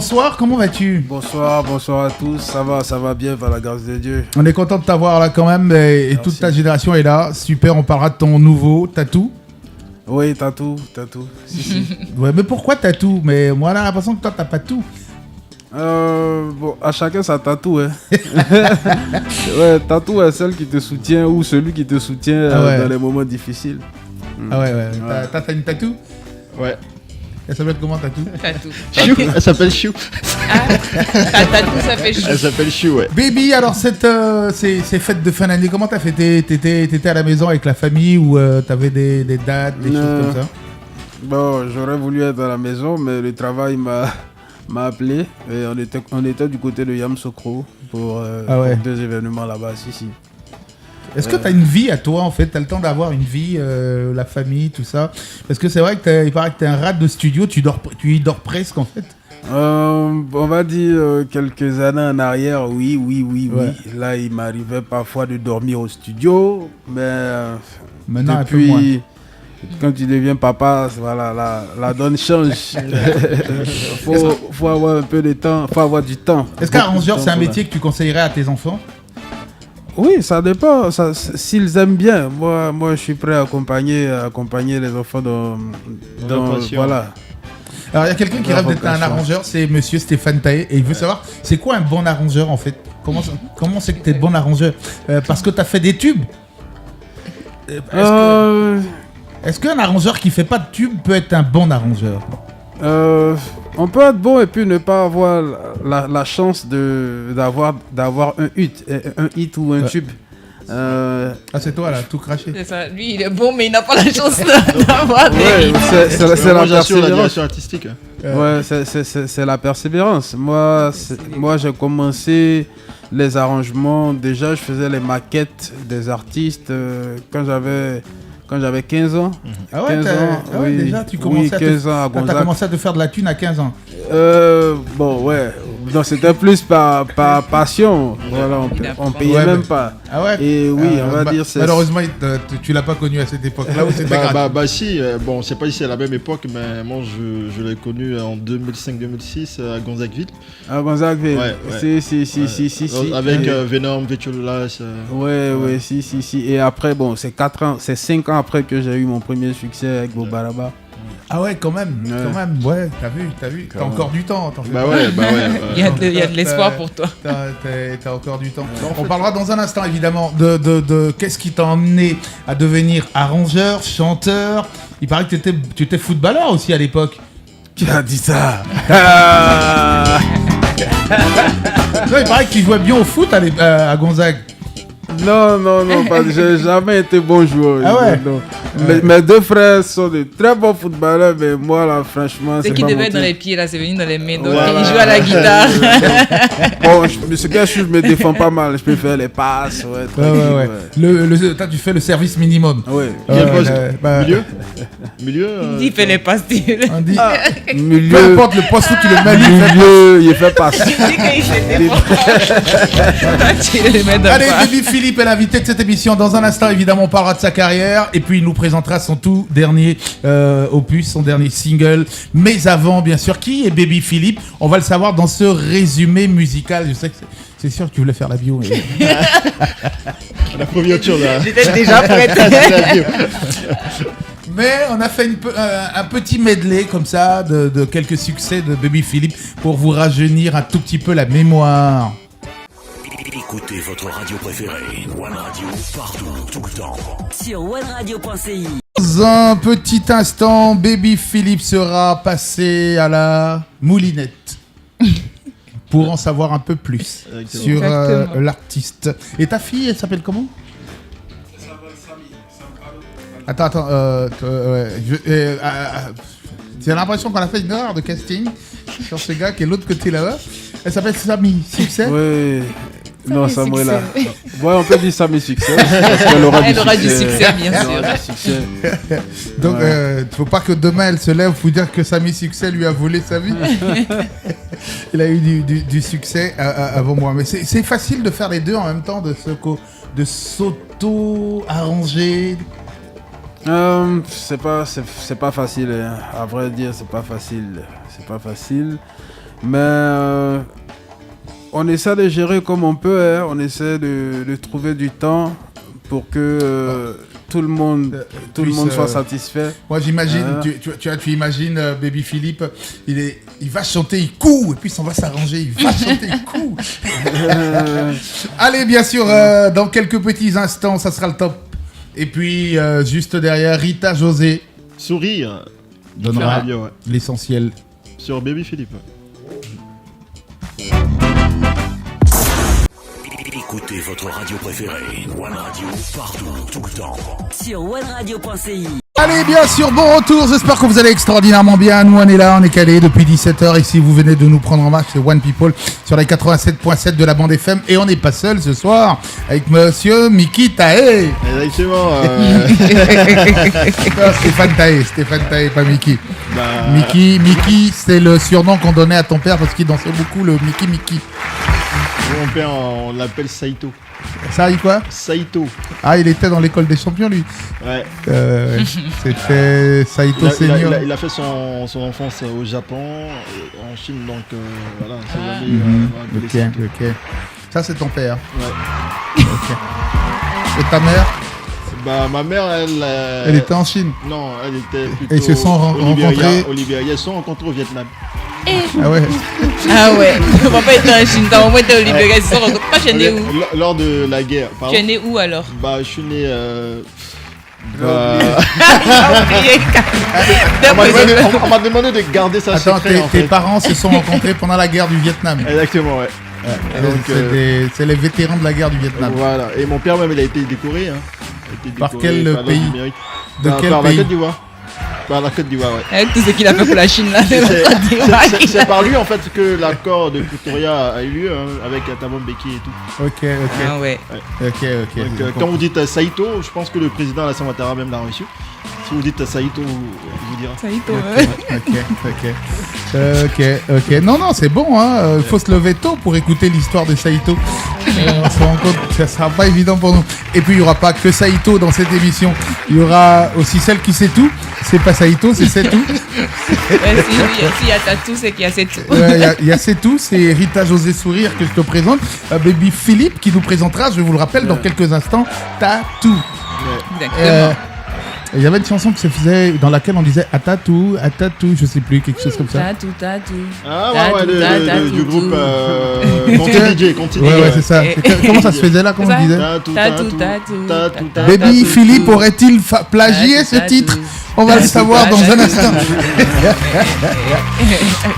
bonsoir, comment vas-tu? Bonsoir à tous, ça va bien par la grâce de Dieu. On est content de t'avoir là quand même, et toute ta génération est là. Super, on parlera de ton nouveau Tatou. Oui, Tatou. Si. Ouais, mais pourquoi Tatou? Mais moi, j'ai l'impression que toi, t'as pas tout. Bon, à chacun sa tatou, hein. Ouais, tatou est celle qui te soutient ou celui qui te soutient dans les moments difficiles. Ah ouais. T'as une tatou? Ouais. Elle s'appelle comment, Tatou? Tatou. Chou. Elle s'appelle Chou. Ah, ta tatou s'appelle Chou. Elle s'appelle Chou, ouais. Baby, alors ces fêtes de fin d'année, comment t'as fêté? T'étais à la maison avec la famille ou t'avais des dates, des choses comme ça? Bon, j'aurais voulu être à la maison, mais le travail m'a appelé et on était du côté de Yamoussoukro pour 2 événements là-bas, si. Est-ce que tu as une vie à toi en fait? Tu as le temps d'avoir une vie, la famille, tout ça? Parce que c'est vrai qu'il paraît que tu es un rat de studio, tu y dors presque en fait. On va dire quelques années en arrière, oui. Ouais. Là, il m'arrivait parfois de dormir au studio, mais maintenant depuis, un peu moins. quand tu deviens papa, voilà, la donne change. faut avoir un peu de temps, faut avoir du temps. Est-ce qu'arrangeur, c'est un métier que tu conseillerais à tes enfants? Oui, ça dépend. S'ils aiment bien, moi, je suis prêt à accompagner les enfants dans voilà. Alors, il y a quelqu'un qui rêve d'être un arrangeur, c'est monsieur Stéphane Taé, et il veut savoir, c'est quoi un bon arrangeur en fait? Comment c'est que tu es bon arrangeur? Parce que tu as fait des tubes. Est-ce qu'un arrangeur qui fait pas de tubes peut être un bon arrangeur? On peut être bon et puis ne pas avoir la chance d'avoir un hit ou un tube. C'est toi là, tout craché. C'est ça. Lui, il est bon, mais il n'a pas la chance d'avoir des Ouais, hits. c'est la la persévérance. direction artistique. Ouais, c'est la persévérance. Moi, j'ai commencé les arrangements. Déjà, je faisais les maquettes des artistes quand j'avais 15 ans. Ah ouais, 15 ans, oui, déjà tu commençais 15 ans à t'as Gonzague. commencé à te faire de la thune à 15 ans. Bon, ouais. Non, c'était plus par passion. Voilà, on payait même pas. Ah ouais. Et oui, on va dire c'est... Malheureusement, tu l'as pas connu à cette époque-là où c'était gratuit. Si, bon, c'est pas ici à la même époque, mais moi je l'ai connu en 2005-2006 à Gonzagueville. À Gonzagueville. Ouais. Si. Avec Venom, Vetulas. Ouais, si. Et après, bon, c'est 5 ans après que j'ai eu mon premier succès avec Bobaraba. Ah ouais, quand même, ouais, t'as vu, t'as encore du temps. Bah ouais. Il y a de l'espoir pour toi. T'as encore du temps. On parlera dans un instant évidemment de qu'est-ce qui t'a emmené à devenir arrangeur, chanteur. Il paraît que tu étais footballeur aussi à l'époque. Qui a dit ça? Non, il paraît que tu jouais bien au foot à Gonzague. Non, j'ai jamais été bon joueur. Ah ouais? Non. Mes 2 frères sont de très bons footballeurs, mais moi, là, franchement, C'est c'est qui pas devait mon être dans truc. les pieds, là, c'est venu dans les mains. Donc, Voilà. il joue à la guitare. Bon, je me défends pas mal. Je peux faire les passes. Ouais. Toi, tu fais le service minimum. Ouais. Quel poste? Milieu Il fait les passes. On dit, peu Milieu, importe le poste où tu le mets, il fait passer. Il dit qu'il se défend. Tu les mets dans Allez, le pas. Baby Philippe est l'invité de cette émission. Dans un instant, évidemment, on parlera de sa carrière. Et puis, il nous présentera son tout dernier opus, son dernier single. Mais avant, bien sûr, qui est Baby Philippe? On va le savoir dans ce résumé musical. Je sais que c'est sûr que tu voulais faire la bio. Mais... La première là. J'étais déjà prête. Mais on a fait un petit medley comme ça de quelques succès de Baby Philippe pour vous rajeunir un tout petit peu la mémoire. Écoutez votre radio préférée, One Radio, partout, tout le temps. Sur oneradio.ci. Dans un petit instant, Baby Philippe sera passé à la moulinette pour en savoir un peu plus sur l'artiste. Et ta fille, elle s'appelle comment? Attends, j'ai l'impression qu'on a fait une erreur de casting sur ce gars qui est de l'autre côté là-bas. Elle s'appelle Samy Succès. Oui. Non, Samuel là. Ouais, on peut dire Samy Succès. Parce qu'elle aura du succès, bien sûr. Donc, faut pas que demain elle se lève pour dire que Samy Succès lui a volé sa vie. Il a eu du succès avant moi. Mais c'est facile de faire les deux en même temps, de s'auto-arranger. C'est pas facile, hein. À vrai dire, c'est pas facile. Mais on essaie de gérer comme on peut, hein. On essaie de trouver du temps pour que tout le monde soit satisfait. Moi j'imagine, tu imagines Baby Philippe, il va chanter, il court, et puis on va s'arranger, il va chanter, il court. Allez, bien sûr, dans quelques petits instants, ça sera le top. Et puis, juste derrière, Rita José Sourire donnera radio, ouais. l'essentiel. Sur Baby Philippe. Écoutez votre radio préférée, One Radio, partout, tout le temps. Sur OneRadio.ci. Allez, bien sûr, bon retour, j'espère que vous allez extraordinairement bien. Nous, on est là, on est calé depuis 17h. Et si vous venez de nous prendre en marche, c'est One People sur les 87.7 de la bande FM. Et on n'est pas seul ce soir avec monsieur Miki Tae. Exactement. Stéphane Tae, pas Miki. Miki, c'est le surnom qu'on donnait à ton père parce qu'il dansait beaucoup le Miki. Mon père, on l'appelle Saito. Ça, il quoi? Saito. Ah, il était dans l'école des champions, lui. Ouais. C'était Saito Senior. Il a fait son enfance au Japon, en Chine, donc voilà. Ok. Ça, c'est ton père. Ouais. Ok. Et ta mère? Bah, ma mère, elle était en Chine. Non, elle était plutôt. Et ils se sont rencontrés au Libéria. Ils se sont rencontrés au Vietnam. Ah ouais. Ah ouais. Papa était en Chine, ta maman était au Libéria. Ils se sont rencontrés. Toi, tu es né où? Lors de la guerre. Pardon. Tu es né où alors? Bah, je suis né. On m'a demandé de garder ça secret. Attends, tes parents se sont rencontrés pendant la guerre du Vietnam. Exactement, ouais. Donc, c'est les vétérans de la guerre du Vietnam. Voilà. Et mon père même, il a été décoré. Par quel pays? De quel par pays? la Côte d'Ivoire. Par la Côte d'Ivoire, ouais. Avec tout ce qu'il a fait pour la Chine là. C'est par lui en fait que l'accord de Pretoria a eu lieu avec Thabo Mbeki et tout. Ok. Ah ouais. Ok. Donc, quand vous dites Saito, je pense que le président Alassane Ouattara même l'a reçu. Si vous dites Saito, il vous dira. Saito, Ok. Non, c'est bon, hein. Faut se lever tôt pour écouter l'histoire de Saito. On se rend compte que ça sera pas évident pour nous. Et puis, il n'y aura pas que Saito dans cette émission. Il y aura aussi celle qui sait tout. C'est pas Saito, c'est Setou. S'il y a Tatou, c'est qu'il y a Setou. Il y a Setou, c'est Rita José Sourire que je te présente. Baby Philippe qui nous présentera, je vous le rappelle, dans quelques instants, Tatou. Exactement. Il y avait une chanson qui se faisait dans laquelle on disait Atatou, je sais plus, quelque chose comme ça. Tatou. Ah ouais, du groupe Continue. Ouais, c'est ça. Comment ça se faisait là, comment on disait? Tatou. Baby Philippe aurait-il plagié ce titre? On va le savoir dans un instant.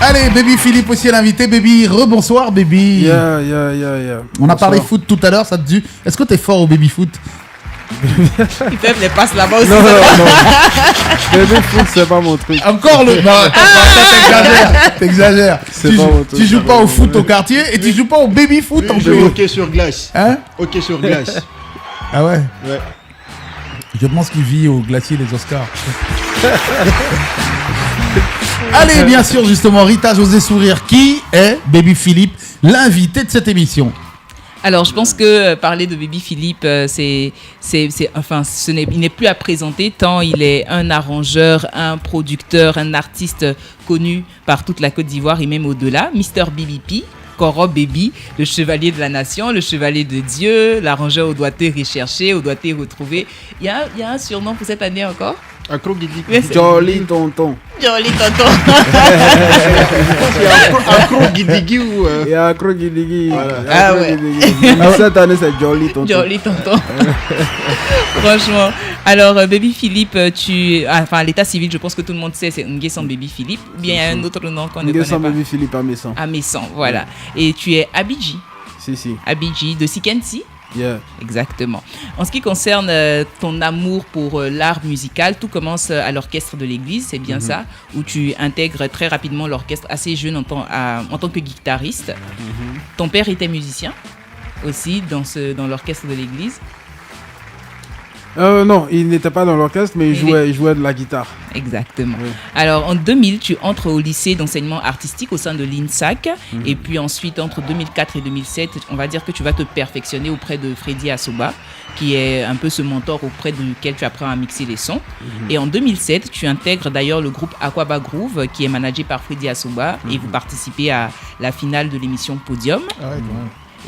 Allez, Baby Philippe aussi à l'invité. Baby, rebonsoir Baby. Yeah. On a parlé foot tout à l'heure, ça te dit. Est-ce que t'es fort au baby foot? Ils peuvent les passer là-bas aussi. Non. Baby foot, c'est pas mon truc. Encore le. Non, t'exagères. Tu joues pas au foot au quartier et tu joues pas au baby foot en plus. Je joue hockey sur glace. Hein? Hockey sur glace. Ah ouais? Ouais. Je pense qu'il vit au glacier des Oscars. Allez, bien sûr, justement, Rita José Sourire, qui est Baby Philippe, l'invité de cette émission. Alors, je pense que parler de Baby Philippe, il n'est plus à présenter tant il est un arrangeur, un producteur, un artiste connu par toute la Côte d'Ivoire et même au-delà. Mr. BBP, Koro Baby, le chevalier de la nation, le chevalier de Dieu, l'arrangeur au doigté recherché, au doigté retrouvé. Il y a un surnom pour cette année encore? Accro Guidi. Jolly tonton. Jolly tonton. Accro Guidi ou. Il y a Accro Guidi. Ah ouais. Cette année, c'est Jolly tonton. Jolly tonton. Franchement. Alors, Baby Philippe, à l'état civil, je pense que tout le monde sait, c'est Nguessan Baby Philippe. Ou bien il y a un autre nom qu'on ne connaît pas. Nguessan Baby Philippe à Messan. À Messan, voilà. Et tu es Abidji. Si. Abidji de Sikensi. Yeah. Exactement. En ce qui concerne ton amour pour l'art musical, tout commence à l'orchestre de l'église, c'est bien ça, où tu intègres très rapidement l'orchestre assez jeune en tant que guitariste. Ton père était musicien aussi dans l'orchestre de l'église? Non, il n'était pas dans l'orchestre, mais il jouait de la guitare. Exactement. Oui. Alors, en 2000, tu entres au lycée d'enseignement artistique au sein de l'INSAC. Et puis ensuite, entre 2004 et 2007, on va dire que tu vas te perfectionner auprès de Freddy Asoba, qui est un peu ce mentor auprès duquel tu apprends à mixer les sons. Et en 2007, tu intègres d'ailleurs le groupe Aquaba Groove, qui est managé par Freddy Asoba, et vous participez à la finale de l'émission Podium. Ah ouais,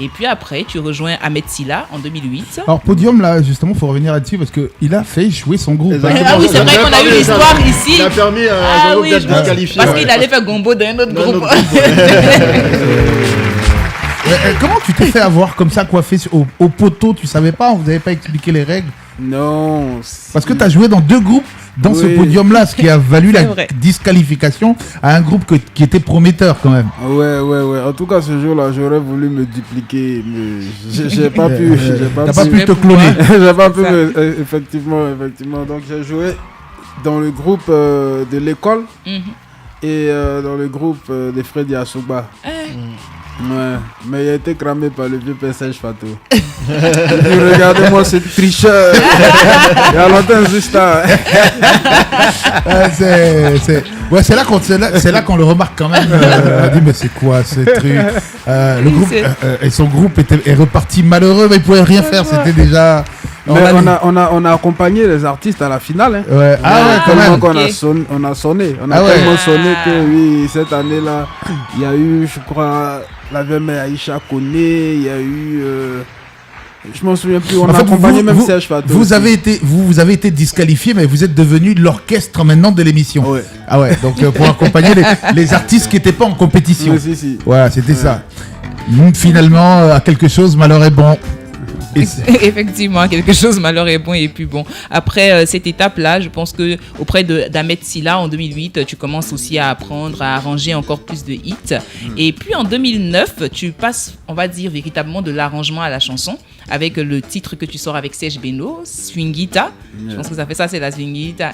et puis après, tu rejoins Ahmed Silla en 2008. Alors Podium, là, justement, il faut revenir là-dessus parce qu'il a fait jouer son groupe. Ah oui, c'est vrai qu'on a eu l'histoire ici. Ça a permis à Jean-Luc d'être disqualifié. Parce qu'il allait faire gombo dans un autre groupe. Comment tu t'es fait avoir comme ça, coiffé au poteau? Tu savais pas? Vous n'avez pas expliqué les règles? Non. Parce que tu as joué dans 2 groupes dans ce podium-là, ce qui a valu la disqualification à un groupe qui était prometteur quand même. Ouais. En tout cas, ce jour-là, j'aurais voulu me dupliquer, mais j'ai pas pu. T'as pas pu te cloner. J'ai pas pu, effectivement. Donc, j'ai joué dans le groupe de l'école et dans le groupe de Freddy Asoba. Ouais, mais il a été cramé par le vieux P.S.H. Fatou. Regardez-moi ce tricheur. Il y a longtemps juste là. C'est là qu'on le remarque quand même. On dit mais c'est quoi ce truc? Le groupe et son groupe est reparti malheureux, mais il pouvait rien faire. C'était déjà. On a accompagné les artistes à la finale. Hein. Ouais. Quand même. On a sonné tellement sonné que oui, cette année-là, il y a eu, je crois, la vieille Aïcha Koné, il y a eu. Je m'en souviens plus. On a accompagné même Serge Fatou. Vous avez été disqualifié, mais vous êtes devenu l'orchestre maintenant de l'émission. Ouais. Ah ouais. Donc pour accompagner les artistes qui n'étaient pas en compétition. Oui, si. Voilà, c'était ça. Donc, finalement, à quelque chose, malheur est bon. Effectivement, quelque chose malheur est bon. Et puis bon, après cette étape-là, je pense que auprès d'Ahmed Silla en 2008, tu commences aussi à apprendre à arranger encore plus de hits. Et puis en 2009, tu passes, on va dire, véritablement de l'arrangement à la chanson avec le titre que tu sors avec Serge Beno, Swingita. Je pense que ça fait ça, c'est la Swingita.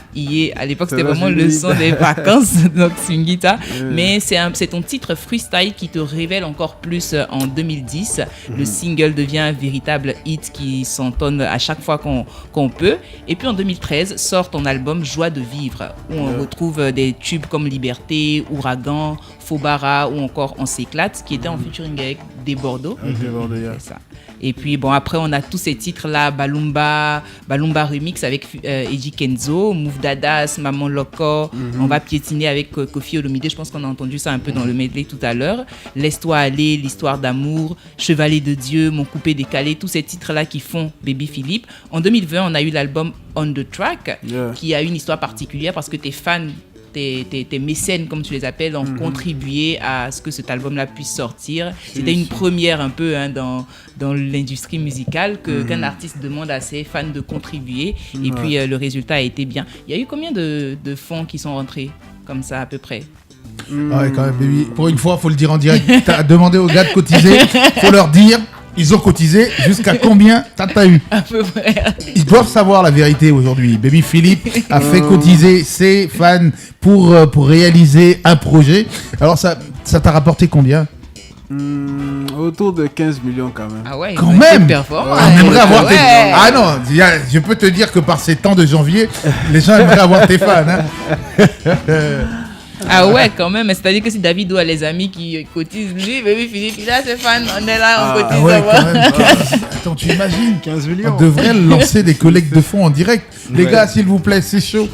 À l'époque, c'était vraiment le son des vacances, donc Swingita. Mais c'est ton titre freestyle qui te révèle encore plus en 2010. Le single devient un véritable hit qui s'entonne à chaque fois qu'on peut. Et puis en 2013, sort ton album Joie de vivre, où on retrouve des tubes comme Liberté, Ouragan, Fobara ou encore On s'éclate, qui était en featuring avec Des Bordeaux. C'est ça. Et puis bon, après on a tous ces titres-là, Balumba Remix avec Eji Kenzo, Move Dadas, Maman Loco, On va piétiner avec Kofi Olomide, je pense qu'on a entendu ça un peu dans le medley tout à l'heure, Laisse-toi aller, L'histoire d'amour, Chevalier de Dieu, Mon coupé décalé, tous ces titres-là qui font Baby Philippe. En 2020, on a eu l'album On The Track, qui a une histoire particulière parce que tes fans, tes mécènes, comme tu les appelles, ont contribué à ce que cet album-là puisse sortir. C'était une première un peu dans l'industrie musicale qu'un artiste demande à ses fans de contribuer. Et puis le résultat a été bien. Il y a eu combien de fonds qui sont rentrés comme ça à peu près? Ouais, quand même, baby. Pour une fois, il faut le dire en direct. Tu as demandé aux gars de cotiser. Il faut leur dire. Ils ont cotisé jusqu'à combien t'as eu? À peu près. Ils doivent savoir la vérité aujourd'hui. Baby Philippe a fait cotiser ses fans pour réaliser un projet. Alors ça t'a rapporté combien? Autour de 15 millions quand même. Ah ouais, quand même. On aimerait avoir tes... Ah non, je peux te dire que par ces temps de janvier, les gens aimeraient avoir tes fans. Hein. Ah ouais, quand même. C'est-à-dire que si David a les amis qui cotisent, lui, Baby Philippe, il a ses fans, on est là, on cotise. Ouais, quand même. Attends, tu imagines 15 millions. On devrait lancer des collectes de fonds en direct. Les gars, s'il vous plaît, c'est chaud.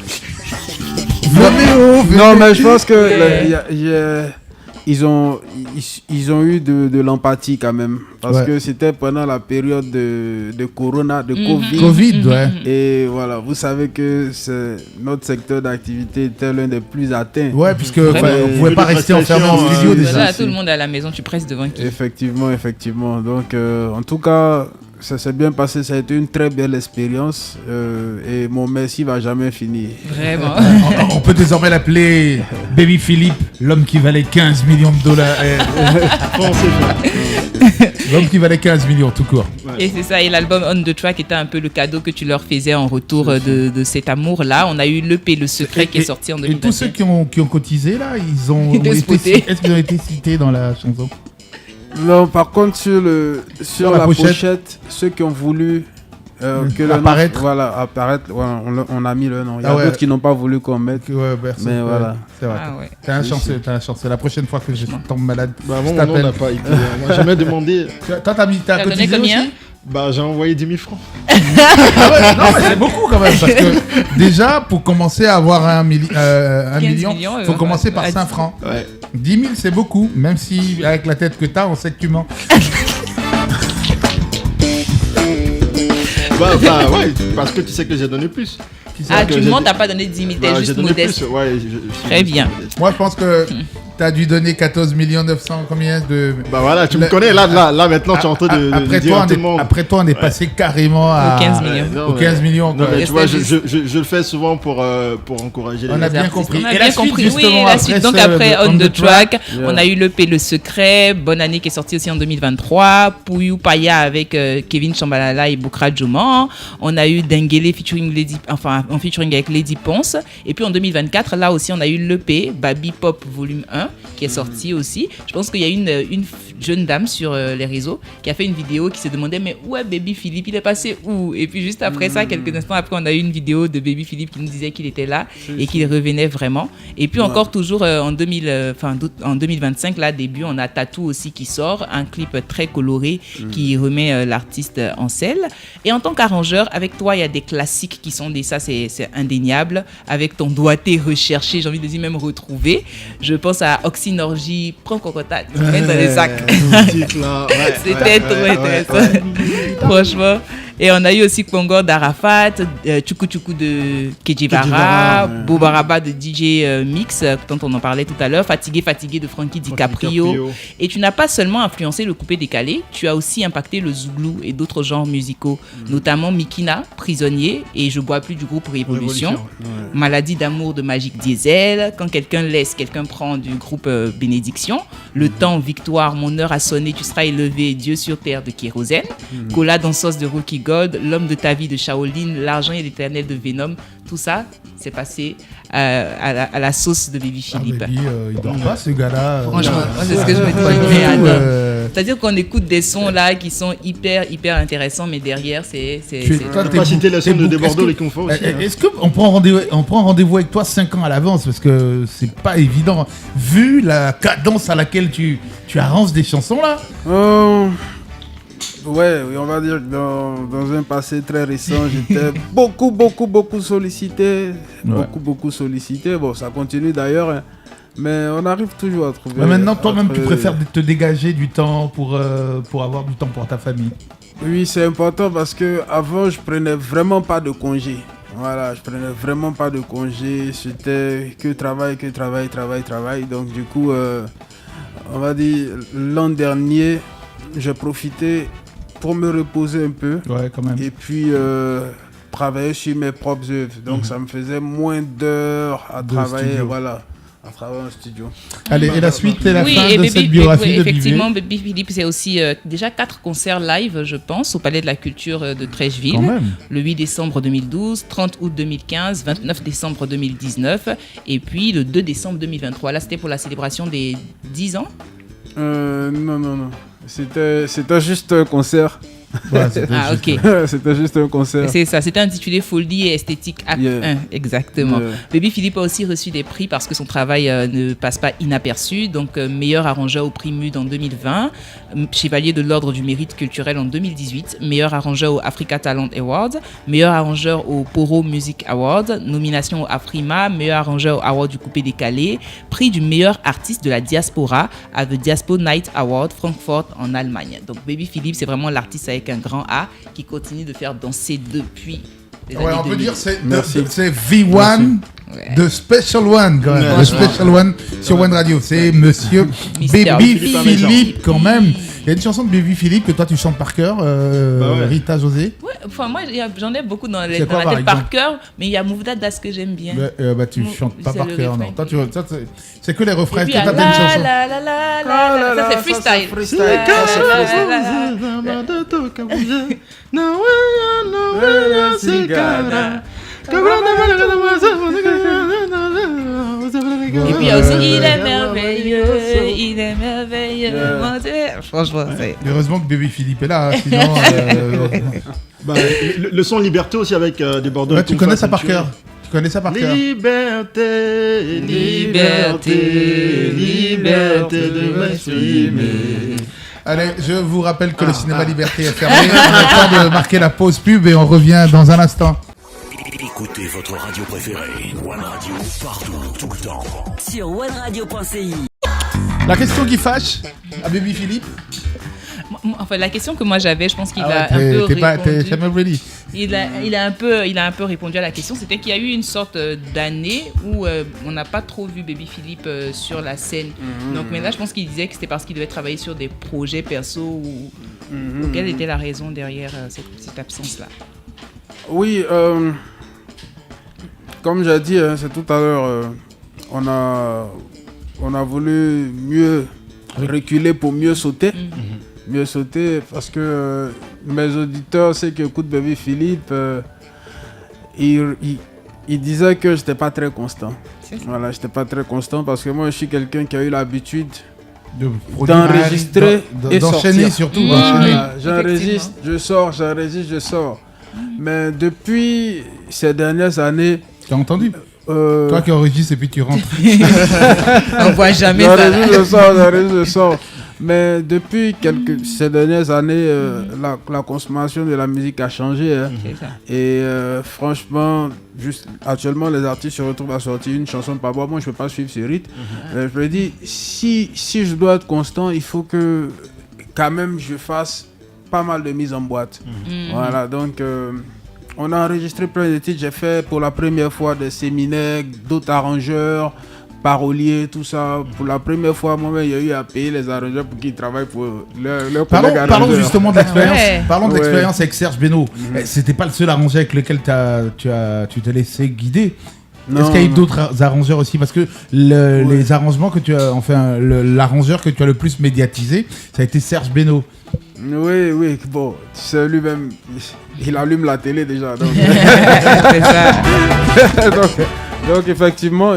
Venez. Non, mais je pense que ils ont eu de l'empathie quand même. Parce que c'était pendant la période de Corona, de Covid, ouais. Et voilà, vous savez que notre secteur d'activité était l'un des plus atteints. Ouais, puisque on ne pouvait pas rester enfermé en studio déjà. Voilà, tout le monde est à la maison, tu presses devant qui? Effectivement. Donc, en tout cas, ça s'est bien passé. Ça a été une très belle expérience. Et mon merci va jamais finir. Vraiment. On peut désormais l'appeler Baby Philippe, l'homme qui valait 15 millions de dollars. L'homme qui valait 15 millions, tout court. Et c'est ça, et l'album On The Track était un peu le cadeau que tu leur faisais en retour de cet amour-là. On a eu l'EP Le Secret qui est sorti en 2020. Et tous ceux qui ont cotisé, là, est-ce qu'ils ont été cités dans la chanson? Non, par contre, sur la pochette, ceux qui ont voulu que le nom, Apparaître. voilà, apparaître, voilà, on a mis le nom. Il y a Ah ouais. d'autres qui n'ont pas voulu qu'on mette. Ouais, merci. Mais voilà. C'est vrai. Ah ouais. T'as un chanceux, t'as un chanceux. La prochaine fois que je tombe malade, Bah, je moi, mon nom t'appelle. n'a pas été. Moi, j'ai jamais demandé. Toi, t'as donné cotisé combien aussi? Bah, j'ai envoyé 10 000 francs. Ah ouais, non, mais c'est beaucoup quand même. Parce que déjà, pour commencer à avoir un 15 million, millions, il faut commencer par à 5 10. francs. Ouais. 10 000, c'est beaucoup. Même si, avec la tête que t'as, on sait que tu mens. Bah, ouais, parce que tu sais que j'ai donné plus. Ah, que tu j'ai mens, dit- t'as pas donné 10 000, t'es Bah, juste j'ai donné modeste. plus. Ouais, Très bien. Moi, je pense que t'as dû donner 14 900, combien de... Bah voilà, tu me Le- connais, là maintenant, tu es en train de Après dire toi, à tout le monde. après toi, on est passé carrément à... Aux 15 millions. Non, Aux mais- 15 millions, Non, quoi. mais tu vois, Restait je le fais souvent pour encourager les On a gens. bien artistes. compris. On a Et bien la suite, compris. justement, Oui, la suite. Donc ce- après On the Track, Yeah. on a eu l'EP Le Secret, Bonne Année qui est sorti aussi en 2023, Pouyou Paya avec Kevin Chambalala et Boukra Djoman. On a eu Dengele en featuring avec Lady Ponce. Et puis en 2024, là aussi, on a eu l'EP Baby Pop Volume 1 qui est sorti aussi. Je pense qu'il y a une jeune dame sur les réseaux qui a fait une vidéo qui se demandait mais où est Baby Philippe, il est passé où? Et puis juste après ça, quelques instants après, on a eu une vidéo de Baby Philippe qui nous disait qu'il était là et qu'il revenait vraiment. Et puis encore toujours en 2025, là début, on a Tattoo aussi qui sort, un clip très coloré qui remet l'artiste en selle. Et en tant qu'arrangeur, avec toi, il y a des classiques qui sont ça c'est indéniable. Avec ton doigté recherché, j'ai envie de dire même retrouvé. Je pense à Oxynorgie, prends Cocota, tu mets dans les sacs. C'était trop intéressant. Franchement. Et on a eu aussi Congo d'Arafat, Tchoukou Tchoukou de Kejivara, Bobaraba de DJ Mix, dont on en parlait tout à l'heure, Fatigué Fatigué de Frankie DiCaprio. Et tu n'as pas seulement influencé le coupé décalé, tu as aussi impacté le zouglou et d'autres genres musicaux, notamment Mikina, Prisonnier et Je bois plus du groupe Révolution. Maladie d'amour de Magic Diesel, Quand quelqu'un laisse, quelqu'un prend du groupe Bénédiction, Le Temps, Victoire, Mon heure a sonné, tu seras élevé, Dieu sur terre de Kérosène, Cola danseuse de Rookie God, L'homme de ta vie de Shaolin, L'argent et l'éternel de Venom. Tout ça, c'est passé à la sauce de Baby Philippe. Baby, il dort pas, ce gars-là. Franchement, moi, c'est ce que je me dis. Mais attends. C'est-à-dire qu'on écoute des sons là qui sont hyper intéressants, mais derrière, c'est Toi, On peut pas citer les sons de Desbordeaux, les confos aussi. Est-ce qu'on prend rendez-vous avec toi 5 ans à l'avance? Parce que c'est pas évident. Vu la cadence à laquelle tu arranges des chansons là. Ouais, on va dire que dans un passé très récent, j'étais beaucoup sollicité. Ouais. Beaucoup sollicité. Bon, ça continue d'ailleurs. Hein. Mais on arrive toujours à trouver. Mais maintenant, toi-même, tu entre- préfères te dégager du temps pour avoir du temps pour ta famille. Oui, c'est important parce que avant, je prenais vraiment pas de congé. Voilà, je prenais vraiment pas de congé. C'était que travail. Donc du coup, on va dire l'an dernier, j'ai profité pour me reposer un peu. Ouais, quand même. Et puis travailler sur mes propres œuvres. Donc ça me faisait moins d'heures à travailler, studio. voilà, à travailler en studio. Allez, et la suite et la oui, fin et de cette biographie oui, de effectivement, Bibi. Baby Philippe, c'est aussi déjà 4 concerts live, je pense, au Palais de la Culture de Trècheville. Quand même. Le 8 décembre 2012, 30 août 2015, 29 décembre 2019 et puis le 2 décembre 2023. Là, c'était pour la célébration des 10 ans. Non. C'était juste un concert. Ouais, c'était Ah, juste- ok. C'était juste un concert. C'est ça, c'était intitulé Folie et Esthétique Acte Yeah. 1, exactement. Yeah. Baby Philippe a aussi reçu des prix parce que son travail ne passe pas inaperçu. Donc, meilleur arrangeur au prix MUD en 2020, chevalier de l'Ordre du Mérite Culturel en 2018, meilleur arrangeur au Africa Talent Awards, meilleur arrangeur au Poro Music Awards, nomination au Afrima, meilleur arrangeur au Award du Coupé Décalé, prix du meilleur artiste de la diaspora à The Diaspo Night Award Francfort en Allemagne. Donc, Baby Philippe, c'est vraiment l'artiste avec un grand A qui continue de faire danser depuis les Ouais, années on peut 2000. dire c'est Merci. c'est V1 Ouais. de Special One quand même. Ouais, Le Special One sur One Radio. C'est Monsieur Mister Baby Philippe Philippe quand même. Il y a une chanson de Baby Philippe que toi tu chantes par cœur, ouais. Rita José. Ouais, enfin, moi, j'en ai beaucoup dans, C'est dans quoi, la par tête par exemple cœur, mais il y a Mouvda Das que j'aime bien. Bah tu Mou- chantes pas c'est par le cœur, refrain. non. Toi, c'est que les refrains. Et Est-ce puis, que t'as une chanson? ça c'est freestyle. freestyle. La, Ça, la, c'est la, freestyle. la, Et puis il y a aussi Il est merveilleux, il est merveilleux. Yeah. Mon Dieu. Franchement, c'est. Heureusement que Baby Philippe est là, hein, sinon Bah, le son Liberté aussi avec des bordeaux. Ouais, tu connais ça par cœur. Tu connais ça par cœur. Liberté, liberté, liberté de m'exprimer. Allez, je vous rappelle que le cinéma Liberté est fermé. On a le temps de marquer la pause pub et on revient dans un instant. Écoutez votre radio préférée, One Radio, partout, tout le temps. Sur OneRadio.ci. La question qui fâche à Baby Philippe. Enfin, la question que moi j'avais, je pense qu'il Ah a ouais, un peu t'es répondu. jamais ready. Il a un peu répondu à la question. C'était qu'il y a eu une sorte d'année où on n'a pas trop vu Baby Philippe sur la scène. Donc, mais là, je pense qu'il disait que c'était parce qu'il devait travailler sur des projets perso ou quelle était la raison derrière cette absence-là. Oui, comme j'ai dit, c'est tout à l'heure, on a voulu mieux reculer pour mieux sauter. Mieux sauter parce que mes auditeurs, ceux qui écoutent Baby Philippe, ils disaient que j'étais pas très constant. Voilà, j'étais pas très constant parce que moi je suis quelqu'un qui a eu l'habitude d'enregistrer et d'enchaîner sortir. surtout. Voilà, d'enchaîner. j'enregistre, je sors, j'enregistre, je sors. Mais depuis ces dernières années, T'as entendu? Toi qui enregistres et puis tu rentres. On voit jamais ça. j'enregistre, je sors. Mais depuis ces dernières années, la consommation de la musique a changé. Hein. C'est ça. Et franchement, actuellement, les artistes se retrouvent à sortir une chanson par mois. Moi, je ne peux pas suivre ce rythme. Je me dis, si je dois être constant, il faut que quand même je fasse pas mal de mises en boîte. Voilà, donc on a enregistré plein de titres. J'ai fait pour la première fois des séminaires, d'autres arrangeurs, paroliers, tout ça. Pour la première fois, moi-même, il y a eu à payer les arrangeurs pour qu'ils travaillent pour leur collègue arrangeur. Parlons justement de l'expérience. Ouais. Parlons de l'expérience avec Serge Beno. C'était pas le seul arrangeur avec lequel tu t'es laissé guider. Est-ce qu'il y a eu d'autres arrangeurs aussi? Parce que les arrangements que tu as, enfin, l'arrangeur que tu as le plus médiatisé, ça a été Serge Beno. Oui, bon, c'est lui-même, il allume la télé déjà. Donc, C'est ça. donc effectivement,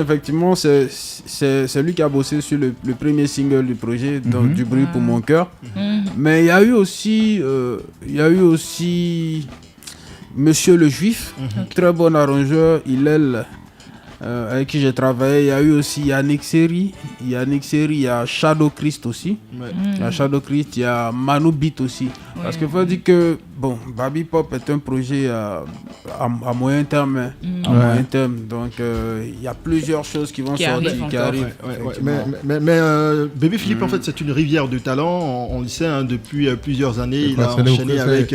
c'est lui qui a bossé sur le premier single du projet, donc, Du bruit pour mon cœur. Mais il y a eu aussi Monsieur le Juif, très bon arrangeur, avec qui j'ai travaillé. Il y a eu aussi Yannick Seri, il y a Shadow Christ aussi. Il y a Shadow Christ, il y a Manu Beat aussi. Parce qu'il faut dire que Baby Pop est un projet à moyen terme. Hein, à moyen terme. Donc il y a plusieurs choses qui vont sortir, qui arrivent. Mais Baby Philippe, en fait, c'est une rivière de talent. On le sait, hein, depuis plusieurs années. Il a enchaîné avec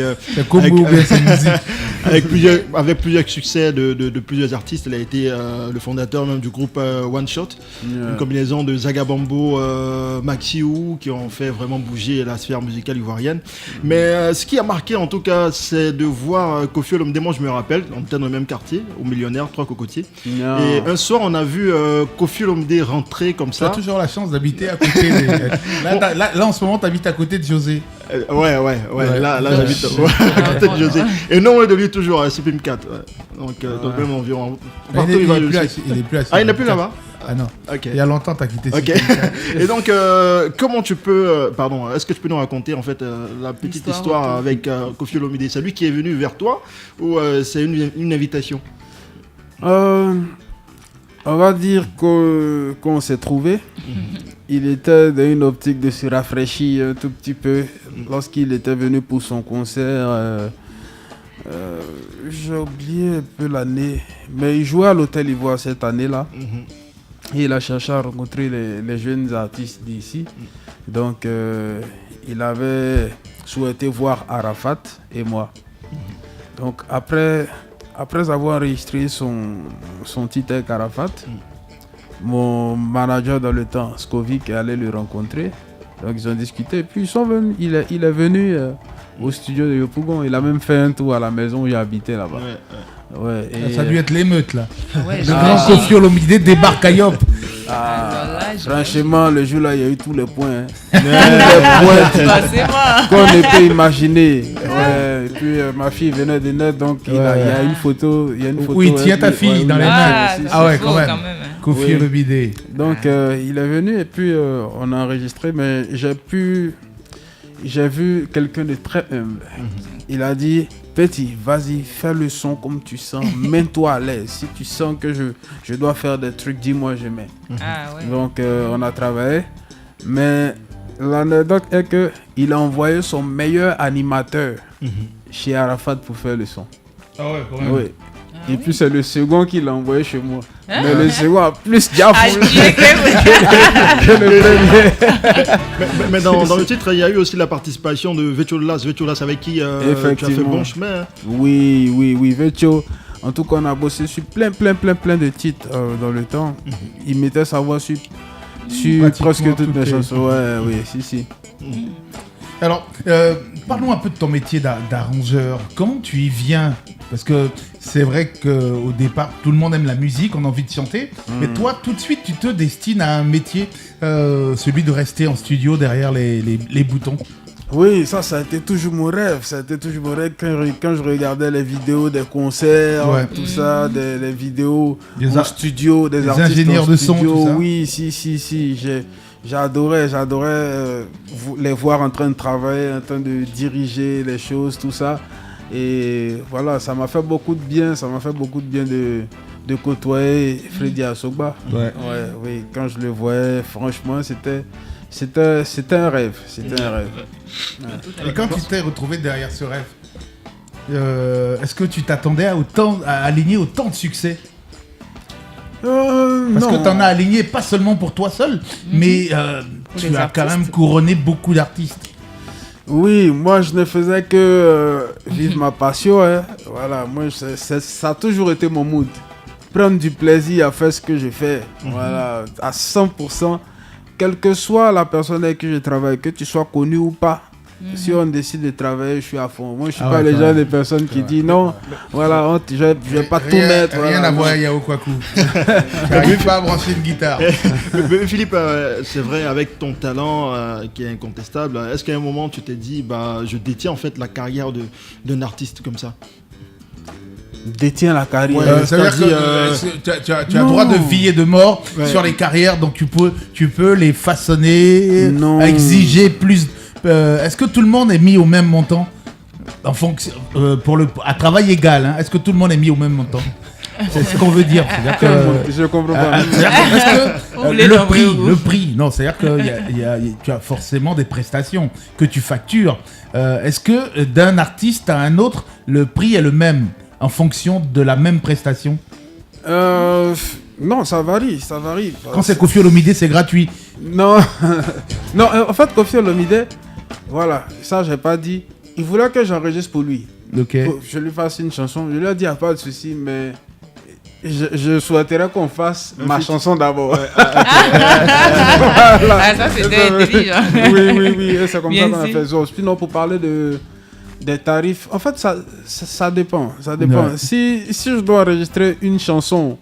plusieurs succès de plusieurs artistes. Il a été le fondateur même du groupe One Shot, une combinaison de Zagabambo, Maxiou, qui ont fait vraiment bouger la sphère musicale ivoirienne. Mais ce qui a marqué en tout cas, c'est de voir Koffi Olomide. Moi, je me rappelle, on était dans le même quartier, au Millionnaire, 3 Cocotiers. Et un soir, on a vu Koffi Olomide rentrer comme ça. Tu as toujours la chance d'habiter à côté. Là, en ce moment, tu habites à côté de José. Ouais. Là, j'habite à côté de José. Et non loin de lui, toujours à CPM 4. Donc, dans le même environ. Partout, il est plus assis. Ah, il n'est plus là-bas? Ah non. Okay. Il y a longtemps, t'as quitté. Ok. Et donc, comment tu peux, est-ce que tu peux nous raconter en fait la petite histoire avec Koffi Olomide? C'est lui qui est venu vers toi ou c'est une invitation? On va dire qu'on s'est trouvé. Il était dans une optique de se rafraîchir un tout petit peu lorsqu'il était venu pour son concert. J'ai oublié un peu l'année, mais il jouait à l'Hôtel Ivoire cette année-là. Et il a cherché à rencontrer les jeunes artistes d'ici. Donc, il avait souhaité voir Arafat et moi. Donc, après avoir enregistré son titre avec Arafat, mon manager dans le temps, Skovic, est allé le rencontrer. Donc, ils ont discuté. Et puis, ils sont venus. Il est venu au studio de Yopougon. Il a même fait un tour à la maison où il habitait là-bas. Ouais, ça a dû être l'émeute là. Ouais, le grand Koffi Olomide débarque à Yop. Franchement, le jour là, il y a eu tous les points. Tous les points qu'on ne peut imaginer. Ouais, et puis ma fille venait de naître, donc il y a une photo. Où il tient ta fille dans les mains. Ah ouais, quand même. Koffi Olomide. Donc il est venu et puis on a enregistré, mais j'ai pu j'ai vu quelqu'un de très humble. Il a dit, petit, vas-y, fais le son comme tu sens, mets-toi à l'aise. Si tu sens que je dois faire des trucs, dis-moi, je mets. Ah ouais. Donc, on a travaillé. Mais l'anecdote est qu'il a envoyé son meilleur animateur chez Arafat pour faire le son. Ah ouais, quand même. Oui. Ah Et oui. puis c'est le second qui l'a envoyé chez moi. Hein? Mais le second a plus Ah, diable je disais que- que le premier. Mais dans le titre, il y a eu aussi la participation de Vecholas. Vecholas avec qui tu as fait Effectivement. bon chemin. Hein. Oui, Vecho. En tout cas, on a bossé sur plein de titres dans le temps. Il mettait sa voix sur Pratiquement presque toutes toutes mes les- chansons. Ouais, oui, si. Alors, parlons un peu de ton métier d'arrangeur. Comment tu y viens? Parce que c'est vrai qu'au départ, tout le monde aime la musique, on a envie de chanter. Mais toi, tout de suite, tu te destines à un métier, celui de rester en studio derrière les boutons. Oui, ça a été toujours mon rêve. Ça a été toujours mon rêve quand je regardais les vidéos des concerts, Ouais. tout ça, les vidéos Des en studio, des artistes ingénieurs en de son, studio. tout ça. Oui, si. J'adorais les voir en train de travailler, en train de diriger les choses, tout ça. Et voilà, ça m'a fait beaucoup de bien. Ça m'a fait beaucoup de bien de côtoyer Freddy Asogba. Ouais. Oui, quand je le voyais, franchement, c'était un rêve. C'était un rêve. Et quand tu t'es retrouvé derrière ce rêve, est-ce que tu t'attendais à aligner autant de succès? Parce que tu en as aligné pas seulement pour toi seul, mais tu les as quand artistes. même couronné beaucoup d'artistes. Oui, moi je ne faisais que vivre ma passion. Hein. Voilà, moi ça a toujours été mon mood. Prendre du plaisir à faire ce que je fais. Voilà, à 100%. Quelle que soit la personne avec qui je travaille, que tu sois connu ou pas. Si on décide de travailler, je suis à fond. Moi, je suis Ah pas ouais, les quand gens même. des personnes qui disent non. Voilà, je vais pas tout Rien- mettre. Rien voilà, à non. voir, Yao Kwaku. J'arrive pas à brancher une guitare. Mais Philippe, c'est vrai, avec ton talent qui est incontestable, est-ce qu'à un moment tu t'es dit, je détiens en fait la carrière d'un artiste comme ça? Détient la carrière. Ça veut dire que tu as non. droit de vie et de mort Ouais. sur les carrières, donc tu peux les façonner, Non. exiger plus. Est-ce que tout le monde est mis au même montant en fonction, à travail égal, hein? Est-ce que tout le monde est mis au même montant? C'est ce qu'on veut dire. C'est-à-dire que, Je comprends pas. c'est-à-dire que- est-ce que, Vous voulez l'envoyer où? le prix, non, c'est-à-dire que tu as forcément des prestations que tu factures. Est-ce que d'un artiste à un autre, le prix est le même en fonction de la même prestation? Non, ça varie. Quand c'est Koffi Olomide, c'est gratuit. Non, non, en fait, Koffi Olomide, voilà, ça j'ai pas dit. Il voulait que j'enregistre pour lui. Ok. Pour que je lui fasse une chanson. Je lui ai dit, il n'y a pas de souci, mais je souhaiterais qu'on fasse ma chanson d'abord. Ah, ça c'était intelligent. oui, et c'est comme Bien ça qu'on a sûr. fait ça. Sinon, pour parler des tarifs, en fait, ça dépend. Ça dépend. Ouais. Si je dois enregistrer une chanson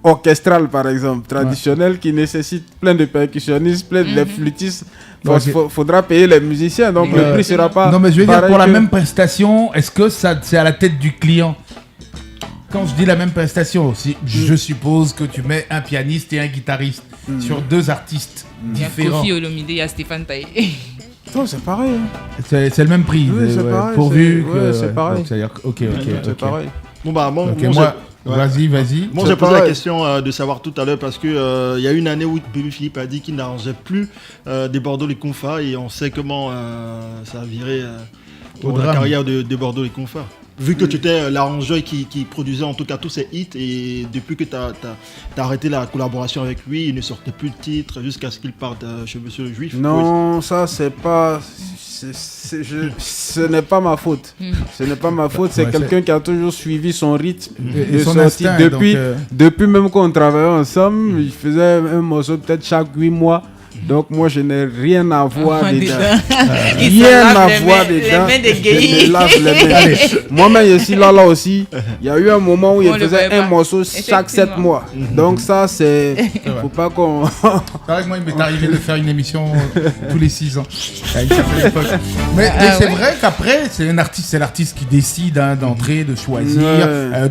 orchestrale, par exemple, traditionnelle, qui nécessite plein de percussionnistes, plein de flûtistes, faudra payer les musiciens. Donc, le prix sera pas. Non, mais je veux dire, pareil pour la que- même prestation, est-ce que c'est à la tête du client? Quand je dis la même prestation, je suppose que tu mets un pianiste et un guitariste sur deux artistes Il y a différents. Koffi Olomide, il y a Stéphane Taillé. Non, c'est pareil. Hein. C'est le même prix, Oui, c'est pareil, pourvu c'est- que... ouais, c'est pareil. Donc, c'est-à-dire, ok. C'est pareil. Bon, moi, Ok, moi, moi, j'ai- ouais. vas-y. Moi, C'est j'ai posé la pareil. question de savoir tout à l'heure parce que il y a une année où Bébé Philippe a dit qu'il n'arrangeait plus des Bordeaux les Confas et on sait comment ça a viré pour Au la drame. carrière de Bordeaux les Confas. Vu que tu étais l'arrangeur qui produisait en tout cas tous ses hits et depuis que tu as arrêté la collaboration avec lui, il ne sortait plus de titres jusqu'à ce qu'il parte chez Monsieur le Juif. Non, ça c'est pas. Ce n'est pas ma faute. Ce n'est pas ma faute. C'est Ouais, quelqu'un qui a toujours suivi son rythme Et de son sortie. instinct, Depuis, donc, depuis même qu'on travaillait ensemble, il faisait un morceau peut-être chaque 8 mois. Donc moi je n'ai rien à voir Enfin, dedans. Il se Rien lave à les voir mains- les dedans. mains des Je gays. me lave les mains. Moi-même je suis là aussi. Il y a eu un moment où il On le faisait voyait un pas. morceau chaque 7 Effectivement. mois. Donc ça c'est... Faut pas qu'on... C'est vrai que moi, il m'est arrivé de faire une émission tous les 6 ans, à une certaine époque. Mais c'est ouais. vrai qu'après, c'est l'artiste qui décide d'entrer, de choisir, Ouais.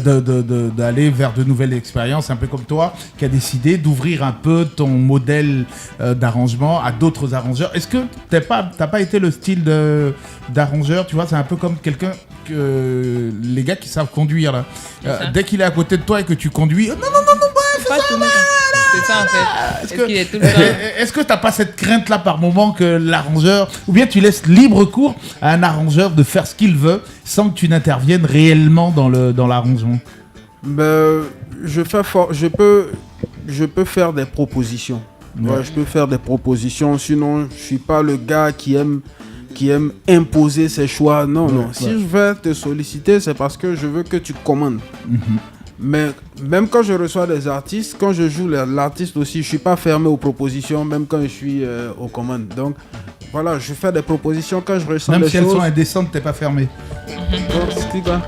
d'aller vers de nouvelles expériences, un peu comme toi, qui a décidé d'ouvrir un peu ton modèle d'arrangement arrangements à d'autres arrangeurs. Est-ce que t'as pas été le style d'arrangeur, tu vois, c'est un peu comme quelqu'un que les gars qui savent conduire là. Dès qu'il est à côté de toi et que tu conduis, non, C'est pas tout le monde. C'est ça en fait. Est-ce qu'il est tout le temps. est-ce que t'as pas cette crainte là par moment que l'arrangeur, ou bien tu laisses libre cours à un arrangeur de faire ce qu'il veut sans que tu n'interviennes réellement dans l'arrangement? Ben, je peux faire des propositions. Ouais, je peux faire des propositions. Sinon, je suis pas le gars qui aime imposer ses choix. Non. Si je vais te solliciter, c'est parce que je veux que tu commandes. Mais même quand je reçois des artistes, quand je joue l'artiste aussi, je suis pas fermé aux propositions, même quand je suis aux commandes. Donc voilà, je fais des propositions quand je ressens des choses. Même si elles sont indécentes, t'es pas fermé. C'est quoi?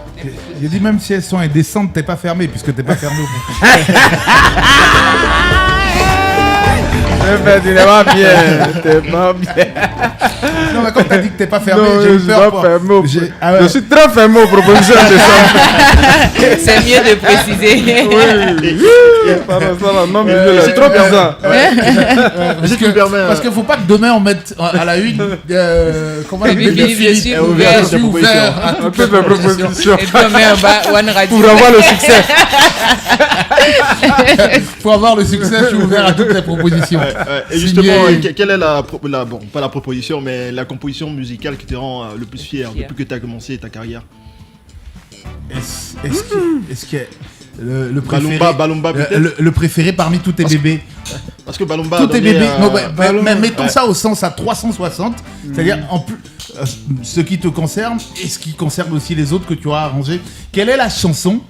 J'ai dit même si elles sont indécentes, t'es pas fermé, puisque t'es pas fermé aux T'es pas bien. Non, mais quand t'as dit que t'es pas fermé, Non, j'ai eu je peur. suis pas fermé Je Je suis très fermé aux propositions de ça. C'est mieux de préciser. Non, mais c'est trop bizarre. Parce qu'il faut pas que demain on mette à la une comment Baby Philippe, je suis ouvert à toutes toutes les propositions. Et puis on met en bas One Radio. Pour avoir le succès. Pour avoir le succès, je suis ouvert à toutes les propositions. Et justement, quelle est bon, pas la proposition, mais la composition musicale qui te rend le plus fier depuis que tu as commencé ta carrière? Est-ce que le préféré, Balumba peut-être? le préféré parmi tous tes bébés? Parce que Balumba Tous tes bébés. Mais mettons ça au sens à 360, c'est-à-dire en plus ce qui te concerne et ce qui concerne aussi les autres que tu as arrangés. Quelle est la chanson?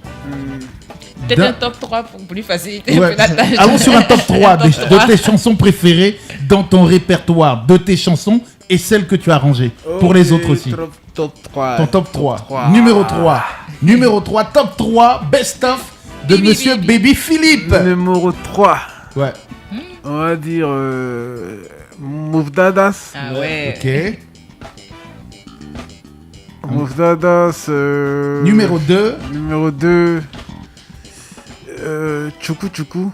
Peut-être un top 3 pour plus faciliter. Ouais. Allons sur un top 3 de tes chansons préférées dans ton répertoire, de tes chansons et celles que tu as arrangées. Pour les autres aussi. Top 3. Ton top 3. Numéro 3. Numéro 3, top 3, best of de Monsieur Baby Philippe. Numéro 3. Ouais. On va dire Move Dadas. Ah ouais. Ok. Move Dadas. Numéro 2. Numéro 2. Tchoukou Tchoukou.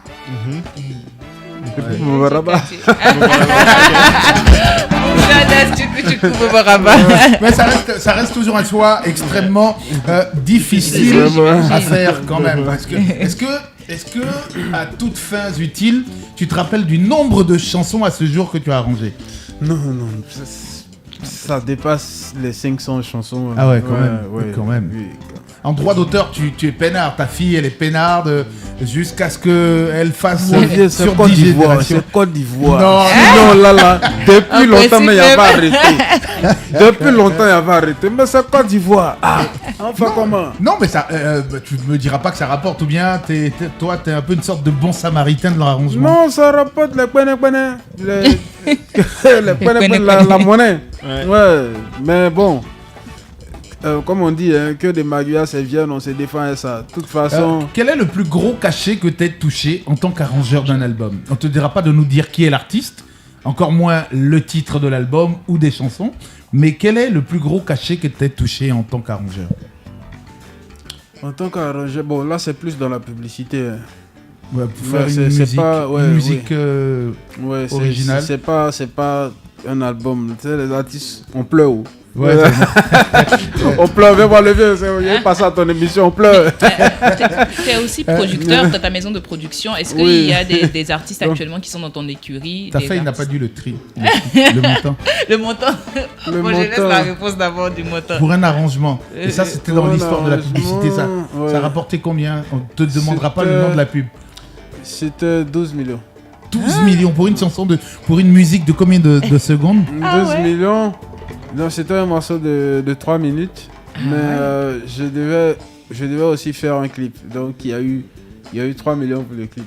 Mouvaraba. Mais ça reste toujours un choix extrêmement difficile à faire quand même. Parce que, est-ce que à toutes fins utiles, tu te rappelles du nombre de chansons à ce jour que tu as arrangées? Non. Ça dépasse les 500 chansons. Ah ouais, quand même. Oui. En droit d'auteur, tu es peinard. Ta fille, elle est peinarde jusqu'à ce qu'elle fasse C'est sur Côte 10 d'Ivoire. générations. C'est Côte d'Ivoire. Non. là. Depuis longtemps, mais il n'y a principe, pas arrêté. Depuis longtemps, il n'y a pas arrêté. Mais c'est Côte d'Ivoire. Enfin, comment? Non, mais ça, tu me diras pas que ça rapporte, ou bien toi, t'es un peu une sorte de bon samaritain de l'arrangement. Non, ça rapporte les pene. Les pene, la monnaie. Ouais, mais bon. Comme on dit, que des maguillas se viennent, on se défend et ça. De toute façon. Quel est le plus gros cachet que tu aies touché en tant qu'arrangeur d'un album? On te dira pas de nous dire qui est l'artiste, encore moins le titre de l'album ou des chansons, mais quel est le plus gros cachet que tu aies touché en tant qu'arrangeur? En tant qu'arrangeur, bon là c'est plus dans la publicité. Ouais, pour faire c'est une musique, pas, ouais, une musique ouais, originale. C'est pas un album. Tu sais, les artistes, on pleure. Ouais, on pleure, viens voir le vieux, il est passé à ton émission, on pleure. Tu es aussi producteur dans ta maison de production. Est-ce qu'il y a des artistes actuellement qui sont dans ton écurie? Ta feuille n'a pas dû le tri, le montant. Le montant. Moi, je laisse la réponse d'abord du montant. Pour un arrangement. Et ça, c'était dans l'histoire de la publicité. Ça rapportait combien? On te demandera pas le nom de la pub. C'était 12 millions. 12 millions pour une chanson, pour une musique de combien de secondes? 12 millions. Non, c'était un morceau de 3 minutes. Mais je devais aussi faire un clip. Donc il y a eu 3 millions pour le clip.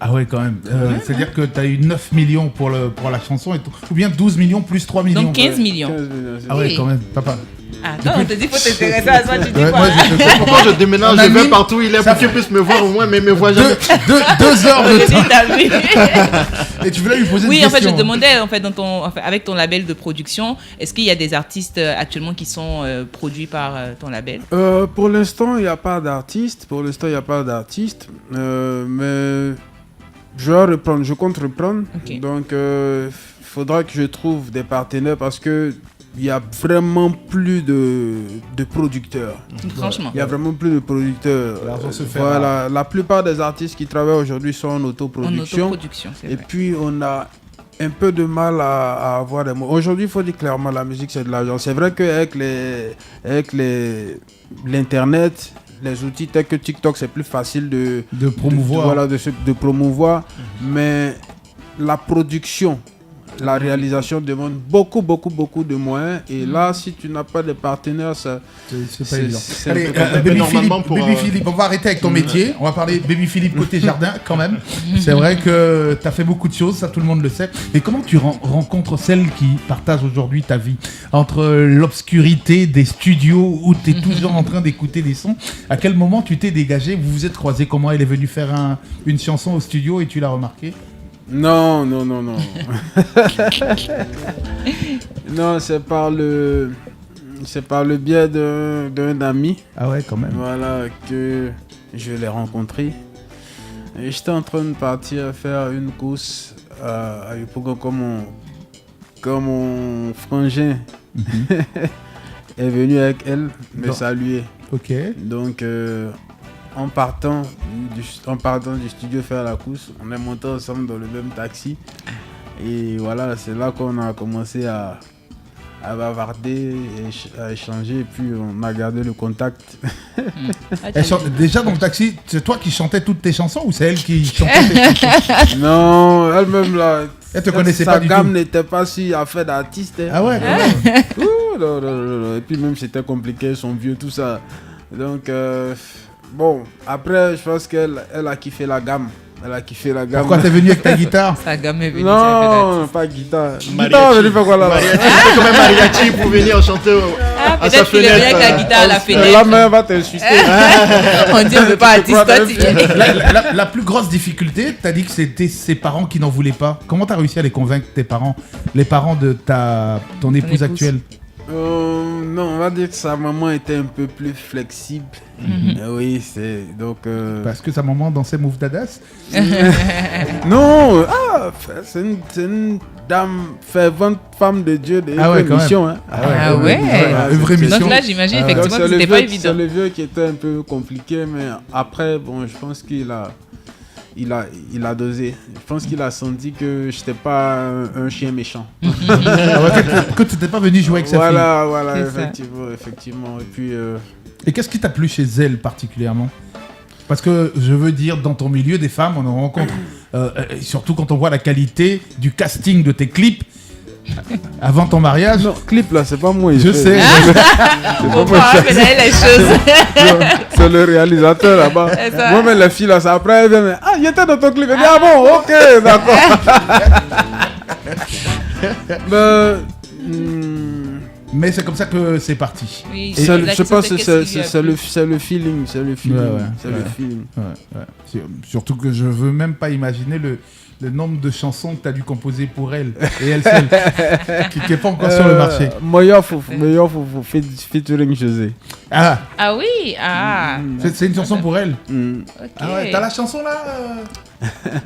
Ah ouais, quand même. C'est-à-dire que tu as eu 9 millions pour la chanson, ou bien 12 millions plus 3 millions. Donc 15 millions. 15 millions. Ah ouais, quand même, papa. Attends, on te dit faut t'intéresser à ça, tu dis quoi? Pourquoi je déménage, je vais partout, il est pour qu'il puisse me voir au moins, mais me voit jamais. 2 heures de temps. Et tu voulais lui poser une question? Oui, en fait, je demandais, avec ton label de production, est-ce qu'il y a des artistes actuellement qui sont produits par ton label? Pour l'instant, il n'y a pas d'artiste. Mais je compte reprendre. Ok. Donc, faudra que je trouve des partenaires parce que il y a vraiment plus de producteurs. Franchement. Il y a vraiment plus de producteurs. L'argent se fait Voilà, la plupart des artistes qui travaillent aujourd'hui sont en En autoproduction. autoproduction, c'est Et vrai. puis, on a un peu de mal à avoir des mots. Aujourd'hui, il faut dire clairement, la musique, c'est de l'argent. C'est vrai qu'avec l'Internet, les outils tels que TikTok, c'est plus facile de promouvoir. voilà, de promouvoir. Mais la production, la réalisation demande beaucoup de moyens. Et là, si tu n'as pas de partenaires, ça... C'est pas évident. c'est Allez, un peu Baby normalement Philippe, pour, Baby Philippe, on va arrêter avec ton métier. On va parler Baby Philippe côté jardin quand même. C'est vrai que tu as fait beaucoup de choses, ça tout le monde le sait. Et comment tu rencontres celle qui partage aujourd'hui ta vie? Entre l'obscurité des studios où tu es toujours en train d'écouter des sons, à quel moment tu t'es dégagé? Vous vous êtes croisés comment? Elle est venue faire une chanson au studio et tu l'as remarqué? Non. Non, c'est par le biais d'un ami. Ah ouais, quand même. Voilà, que je l'ai rencontré. Et j'étais en train de partir faire une course à Yopougon comme mon frangin est venu avec elle me Non. saluer. Ok. Donc, en partant du studio faire la course, on est monté ensemble dans le même taxi. Et voilà, c'est là qu'on a commencé à bavarder, à échanger, et puis on a gardé le contact. Déjà dans le taxi, c'est toi qui chantais toutes tes chansons ou c'est elle qui chantait tes chansons? Non, elle-même là, Elle te connaissait sa pas du gamme tout. n'était pas si affaire d'artiste. Hein. Ah ouais, quand même. Ouh, là. Et puis même c'était compliqué, son vieux, tout ça. Donc bon, après je pense qu'elle a kiffé la gamme. Elle a kiffé la gamme. Pourquoi t'es venu avec ta guitare? Sa gamme est venue. Non, pas guitare. Guitare, Mariachi. elle fait quoi là? Mariachi, c'est comme un mariachi pour venir chanter à sa Peut-être qu'il est venu avec la fenêtre. guitare à la La fenêtre. main va t'insulter. On dit on ne veut pas Tu te prends artiste. La plus grosse difficulté, t'as dit que c'était ses parents qui n'en voulaient pas. Comment t'as réussi à les convaincre, tes parents, les parents de ton épouse actuelle? Non, on va dire que sa maman était un peu plus flexible. Oui, c'est donc. Parce que sa maman dansait Move Dadas. Non, c'est une dame fervente femme de Dieu de Ah ouais, quand mission. Hein. Ah ouais. Une vraie mission. Donc là, j'imagine Ah ouais. effectivement que Donc, c'était pas c'est évident. le vieux qui était un peu compliqué, mais après, bon, je pense qu'il a dosé. Je pense qu'il a senti que j'étais pas un chien méchant. Ah ouais, que tu n'étais pas venu jouer avec sa fille. Voilà, C'est ça. effectivement. Et puis, Et qu'est-ce qui t'a plu chez elle particulièrement? Parce que je veux dire, dans ton milieu des femmes, on en rencontre. Surtout quand on voit la qualité du casting de tes clips avant ton mariage. non, clip là, c'est pas moi. Je sais. Faut pas rappeler les choses. C'est le réalisateur là-bas. C'est ça. Moi, mais la fille là, c'est après, elle vient, mais, ah, il était dans ton clip. Elle dit, ah bon, ok, d'accord. Mais c'est comme ça que c'est parti. Oui, C'est le- la je pense question, que qu'est-ce qui lui a c'est plu? le feeling. C'est le feeling. Ouais. C'est le feeling. Surtout que je veux même pas imaginer le nombre de chansons que tu as dû composer pour elle et elle seule, qui n'est pas encore sur le marché. Meilleur faut featuring José. Ah, Ah oui, c'est une chanson pour elle. ok. Ah ouais, t'as la chanson là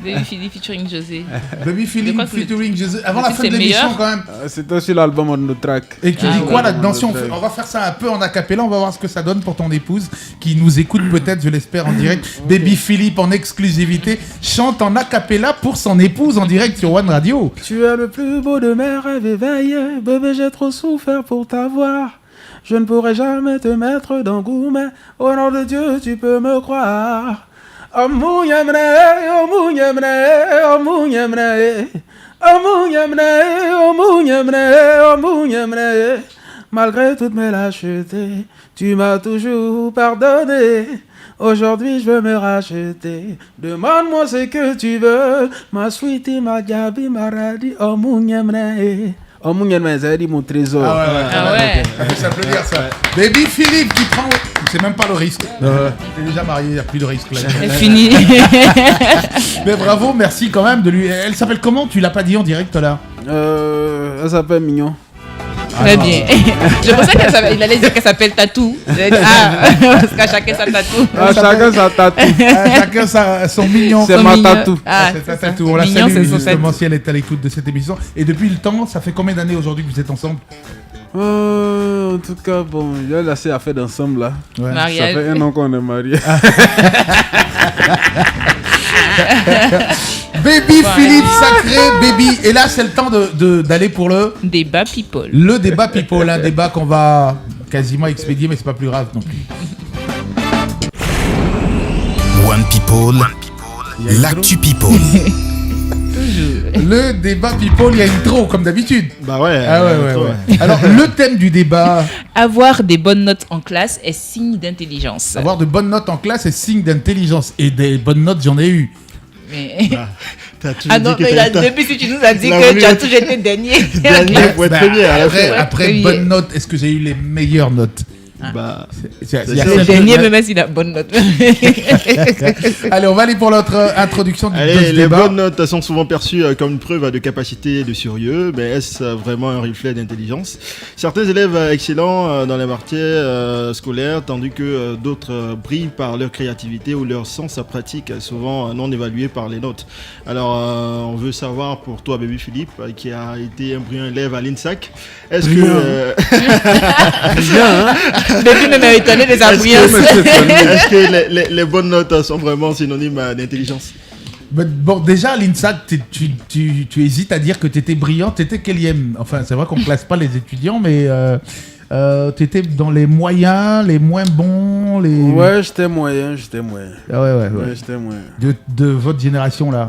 Baby Philippe featuring José. Baby Philippe crois que featuring José. Avant la c'est fin de l'émission meilleur. quand même. C'est aussi l'album on the track. Et tu Ah dis ouais. quoi là-dedans? Si on va faire ça un peu en acapella, on va voir ce que ça donne pour ton épouse qui nous écoute peut-être, je l'espère, en direct. Baby Philippe en exclusivité chante en acapella pour son épouse en direct sur One Radio. Tu es le plus beau de mes rêves éveillés. Bébé, j'ai trop souffert pour t'avoir. Je ne pourrai jamais te mettre dans goût, mais au nom de Dieu, tu peux me croire. Oh mon yemre, oh mon yemre, oh mon yemre, oh mon yemre, oh mon yemre, oh mon yemre. Malgré toutes mes lâchetés, tu m'as toujours pardonné. Aujourd'hui, je veux me racheter. Demande-moi ce que tu veux. Ma sweetie, ma gabi, ma radie, oh mon yemre. Oh mon yemre, ça dit mon trésor. Ah ouais. Ça peut dire ça. Baby Philippe qui prend. C'est même pas le risque. T'es déjà marié, il n'y a plus de risque là. C'est fini. Mais bravo, merci quand même de lui. Elle s'appelle comment? Tu l'as pas dit en direct là? Elle s'appelle Mignon. Très bien. Je pensais qu'il allait dire qu'elle s'appelle Tatou. Parce qu'à chacun sa tatou. Chacun sa tatou. Chacun son mignon. C'est ma tatou. C'est sa tatou. On la salue justement si elle est à l'écoute de cette émission. Et depuis le temps, ça fait combien d'années aujourd'hui que vous êtes ensemble? En tout cas, bon, il y a assez à faire d'ensemble là. Ouais. Mariage. Ça fait 1 an qu'on est mariés. Baby Philippe, sacré Baby. Et là, c'est le temps d'aller pour le débat people. Le débat people, un débat qu'on va quasiment expédier, mais c'est pas plus grave non plus. One People, l'actu people. Le débat people, il y a une trop comme d'habitude. Bah ouais. Ouais. Alors, le thème du débat. Avoir des bonnes notes en classe est signe d'intelligence. Avoir de bonnes notes en classe est signe d'intelligence. Et des bonnes notes, j'en ai eu. Mais... Ah non, depuis que tu nous as dit que tu as toujours été dernier. Dernier pour être premier à la fin. Après bonnes notes, est-ce que j'ai eu les meilleures notes? Bah, le dernier me met si la bonne note. Allez, on va aller pour notre introduction du les débat. bonnes notes sont souvent perçues comme une preuve de capacité de sérieux, mais est-ce vraiment un reflet d'intelligence? Certains élèves excellents dans les matières scolaires, tandis que d'autres brillent par leur créativité ou leur sens pratique, souvent non évalués par les notes. Alors, on veut savoir pour toi, Baby Philippe, qui a été un brillant élève à l'INSAC, est-ce que... Bien, hein? Baby me m'a étonné des abouillances. Est-ce que les bonnes notes sont vraiment synonymes d'intelligence? Bon, déjà, à l'INSAC, tu hésites à dire que tu étais brillant. Tu étais quelième? Enfin, c'est vrai qu'on ne classe pas les étudiants, mais tu étais dans les moyens, les moins bons. Ouais, j'étais moyen. Ah ouais. J'étais moyen. De votre génération, là.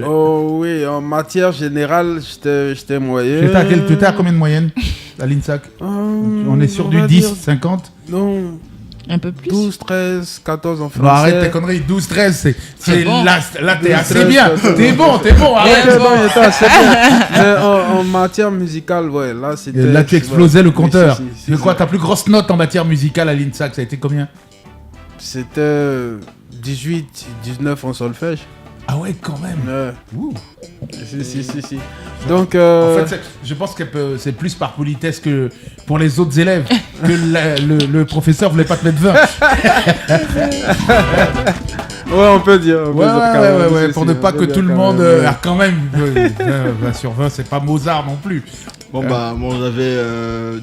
Oh oui, en matière générale, j'étais moyen. Tu étais à combien de moyenne à l'INSAC? On est sur du 10, 50? Non. Un peu plus. 12, 13, 14 en français. Non, arrête tes conneries. 12, 13, c'est bon. là, t'es 12, assez 13, bien. T'es bon, arrête. J'étais assez bien. Mais en matière musicale, ouais, là c'était... Là, tu explosais le compteur. Oui, C'est quoi ta plus grosse note en matière musicale à l'INSAC? Ça a été combien? C'était 18, 19 en solfège. Ah ouais, quand même. Ouh. Si. Donc, En fait, je pense que c'est plus par politesse que pour les autres élèves que le professeur voulait pas te mettre 20. ouais, on peut dire. Ouais, pour ne pas que tout le monde... quand même, 20 sur 20, c'est pas Mozart non plus. Bon, moi j'avais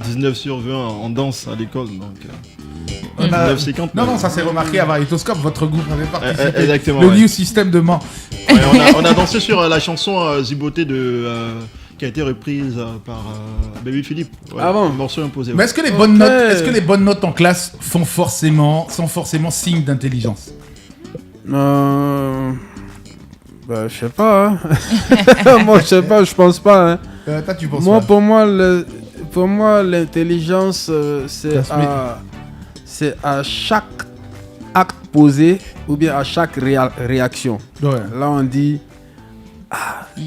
19 sur 20 en danse à l'école, donc... 19,50. Non, ça s'est remarqué à Variétoscope, votre groupe avait participé. Exactement. Le New System de Mans. Ouais, on a dansé sur la chanson Ziboté qui a été reprise par Baby Philippe. Ouais, Ah bon? un morceau imposé. Mais est-ce que les bonnes notes en classe sont forcément signe d'intelligence? Je sais pas. Hein. Moi, je sais pas, je pense pas. Hein. Toi, tu penses Moi, pas? pour moi, l'intelligence, c'est à chaque acte posé ou bien à chaque réaction. Ouais. Là, on dit,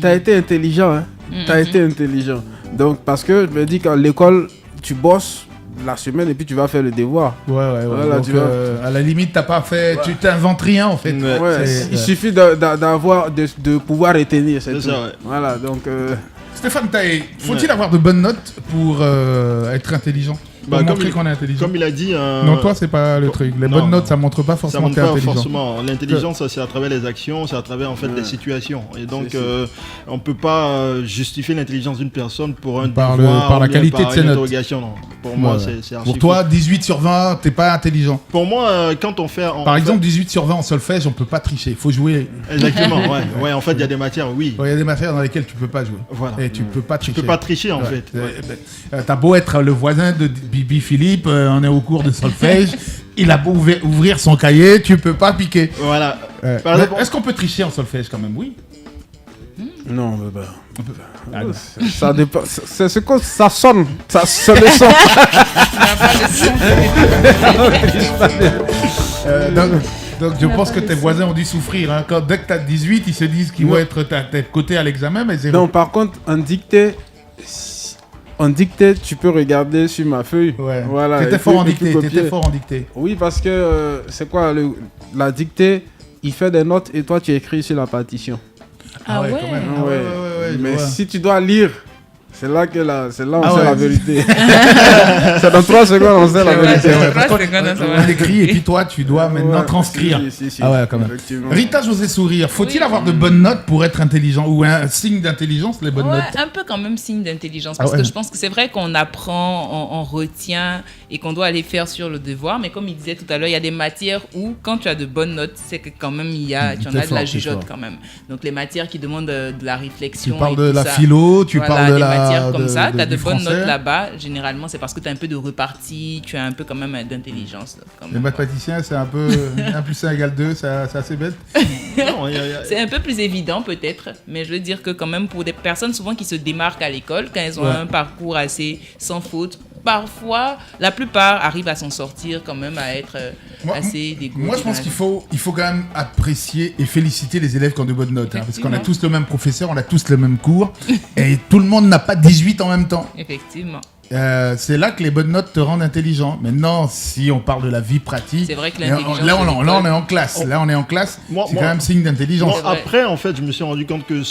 t'as été intelligent, hein. T'as été intelligent. Donc, parce que je me dis qu'à l'école, tu bosses la semaine et puis tu vas faire le devoir. Ouais. Voilà, Donc, tu vois. à la limite, t'as pas fait... Tu t'inventes rien, en fait. Ouais, il suffit de pouvoir retenir. C'est tout. ça, ouais. Voilà, donc... Stéphane Taé, faut-il avoir de bonnes notes pour être intelligent? Pour montrer qu'on est intelligent. Comme il a dit... Non, toi, c'est pas le truc. Les bonnes notes, ça montre pas Ça forcément que montre t'es pas intelligent. forcément. L'intelligence, c'est à travers les actions, c'est à travers en fait les situations. Et donc, on peut pas justifier l'intelligence d'une personne pour un Par devoir la ou bien qualité par de ses une notes. interrogation. Non. Pour moi, c'est archi Pour toi, faux. 18 sur 20, t'es pas intelligent. Pour moi, quand on fait... Par exemple, 18 sur 20 en solfège, on peut pas tricher. Il faut jouer. Exactement, ouais. En fait, il y a des matières, oui. Il y a des matières dans lesquelles tu peux pas jouer. Voilà. Et tu peux pas tricher. Tu peux pas tricher, en fait. T'as beau être le voisin de Bibi Philippe, on est au cours de solfège, il a beau ouvrir son cahier, tu peux pas piquer. Voilà. Par Mais exemple, est-ce qu'on peut tricher en solfège quand même? Oui. Non, ça dépend. C'est ce que ça sonne. Ça sonne le son. Donc je pense que tes voisins ont dû souffrir. Hein. Dès que tu as 18, ils se disent qu'ils vont être tes côtés à l'examen, mais zéro. Non, par contre, en dictée, tu peux regarder sur ma feuille. Ouais. Voilà. T'étais et fort en puis dictée. copier. T'étais fort en dictée. Oui, parce que c'est quoi la dictée? Il fait des notes et toi tu écris sur la partition. Ah ouais. quand même. Ouais. Je Mais vois. si tu dois lire C'est là on sait ouais. la vérité. C'est dans 3 secondes on sait la vérité. C'est vrai, parce Trois qu'on- secondes, ça va. on écrit et puis toi tu dois maintenant Ouais, transcrire. si, Ah ouais, quand même. effectivement. Rita José Sourire, faut-il Oui. avoir de bonnes notes pour être intelligent ou un signe d'intelligence les bonnes Ouais, notes? un peu quand même signe d'intelligence parce Ah ouais. que je pense que c'est vrai qu'on apprend, on retient et qu'on doit aller faire sur le devoir, mais comme il disait tout à l'heure, il y a des matières où quand tu as de bonnes notes, c'est que quand même tu en c'est as de fort, la c'est jugeote fort. quand même. Donc les matières qui demandent de la Tu réflexion. parles et de tout la ça. philo, tu Voilà, parles de des la matières comme ça, tu as de du bonnes français. notes là-bas, généralement c'est parce que tu as un peu de repartie, tu as un peu quand même d'intelligence. quand Les même, quoi. mathématiciens, c'est un peu 1 plus 1 égale 2, c'est assez bête. Non, C'est un peu plus évident peut-être, mais je veux dire que quand même pour des personnes souvent qui se démarquent à l'école, quand elles ont Ouais. un parcours assez sans faute, parfois, la plupart arrivent à s'en sortir quand même, à être assez dégoûtés. Moi, je pense qu'il faut quand même apprécier et féliciter les élèves qui ont de bonnes notes. Hein, parce qu'on a tous le même professeur, on a tous le même cours. Et tout le monde n'a pas 18 en même temps. Effectivement. C'est là que les bonnes notes te rendent intelligent. Maintenant, si on parle de la vie pratique, C'est vrai que là, l'intelligence là, on de est en classe. Là, on est en classe. Moi- C'est moi- quand même signe d'intelligence. Moi, C'est vrai. après, en fait, je me suis rendu compte que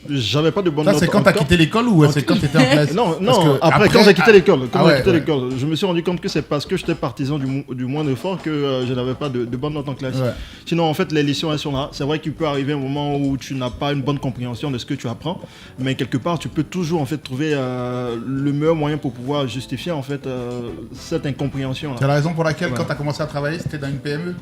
j'avais pas de bonnes Ça, notes. c'est quand t'as encore. quitté l'école ou c'est quand t'étais en classe? Non, Parce non, que après, quand j'ai quitté l'école, ah ouais, ouais. je me suis rendu compte que c'est parce que j'étais partisan du moins d'effort que je n'avais pas de bonnes notes en classe. Ouais. Sinon, en fait, les leçons, elles sont là. C'est vrai qu'il peut arriver un moment où tu n'as pas une bonne compréhension de ce que tu apprends, mais quelque part, tu peux toujours en fait trouver le meilleur moyen pour pouvoir justifier en fait cette incompréhension. C'est la raison pour laquelle, quand t'as commencé à travailler, c'était dans une PME.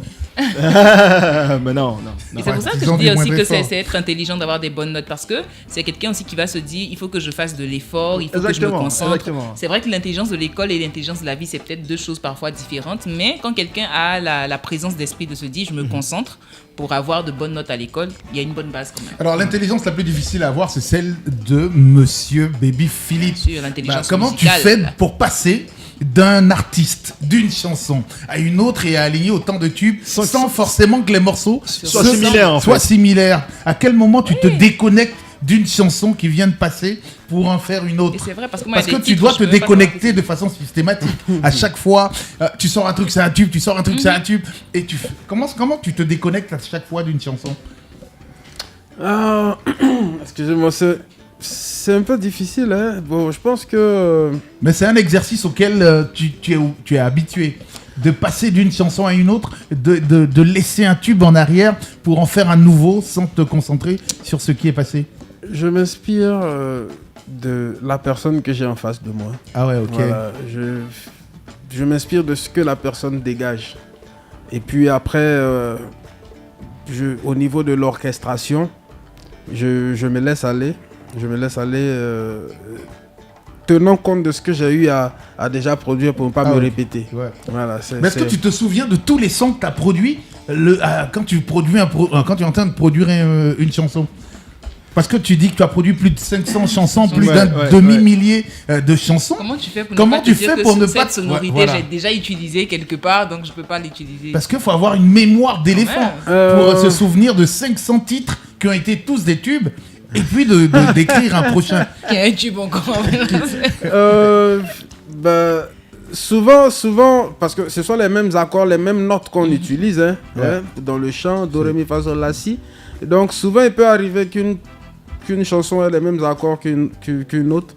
Mais non. Et c'est pour ça que ils ont je dis des aussi moindres que efforts. c'est être intelligent d'avoir des bonnes notes parce que c'est quelqu'un aussi qui va se dire il faut que je fasse de l'effort, il faut que je me Exactement, concentre. exactement. C'est vrai que l'intelligence de l'école et l'intelligence de la vie, c'est peut-être deux choses parfois différentes, mais quand quelqu'un a la présence d'esprit de se dire je me concentre pour avoir de bonnes notes à l'école, il y a une bonne base quand même. Alors, l'intelligence la plus difficile à avoir, c'est celle de Monsieur Baby Philippe. Sur l'intelligence Comment musicale. tu fais pour passer d'un artiste, d'une chanson à une autre et à aligner autant de tubes sans forcément que les morceaux Soient similaires, en fait. soient similaires? À quel moment tu te déconnectes d'une chanson qui vient de passer pour en faire une autre? Et c'est vrai parce que moi, il y a Parce que des tu titres, dois je te peux même pas déconnecter de façon systématique. À chaque fois, tu sors un truc, c'est un tube, tu sors un truc, c'est un tube. Et comment tu te déconnectes à chaque fois d'une chanson? Excusez-moi, c'est un peu difficile. Hein. Bon, je pense que... Mais c'est un exercice auquel tu es habitué. De passer d'une chanson à une autre, de laisser un tube en arrière pour en faire un nouveau sans te concentrer sur ce qui est passé. Je m'inspire de la personne que j'ai en face de moi. Ah ouais, ok. Voilà, je m'inspire de ce que la personne dégage. Et puis après, au niveau de l'orchestration, je me laisse aller. Je me laisse aller tenant compte de ce que j'ai eu à déjà produire pour ne pas me ouais. répéter. Ouais. Voilà, Mais est-ce que tu te souviens de tous les sons que tu as produits quand tu es en train de produire une chanson? Parce que tu dis que tu as produit plus de 500 chansons, plus d'un demi-millier de chansons. Comment tu fais pour Comment ne pas tu te dire fais que pour ne cette pas- sonorité, Ouais, voilà. j'ai déjà utilisé quelque part, donc je peux pas l'utiliser. Parce qu'il faut avoir une mémoire d'éléphant même. pour se souvenir de 500 titres qui ont été tous des tubes et puis d'écrire un prochain. Il y a un tube encore. Souvent, parce que ce sont les mêmes accords, les mêmes notes qu'on utilise hein, dans le chant, do, ré, mi, fa, sol, la, si. Et donc souvent, il peut arriver qu'une chanson ait les mêmes accords qu'une autre.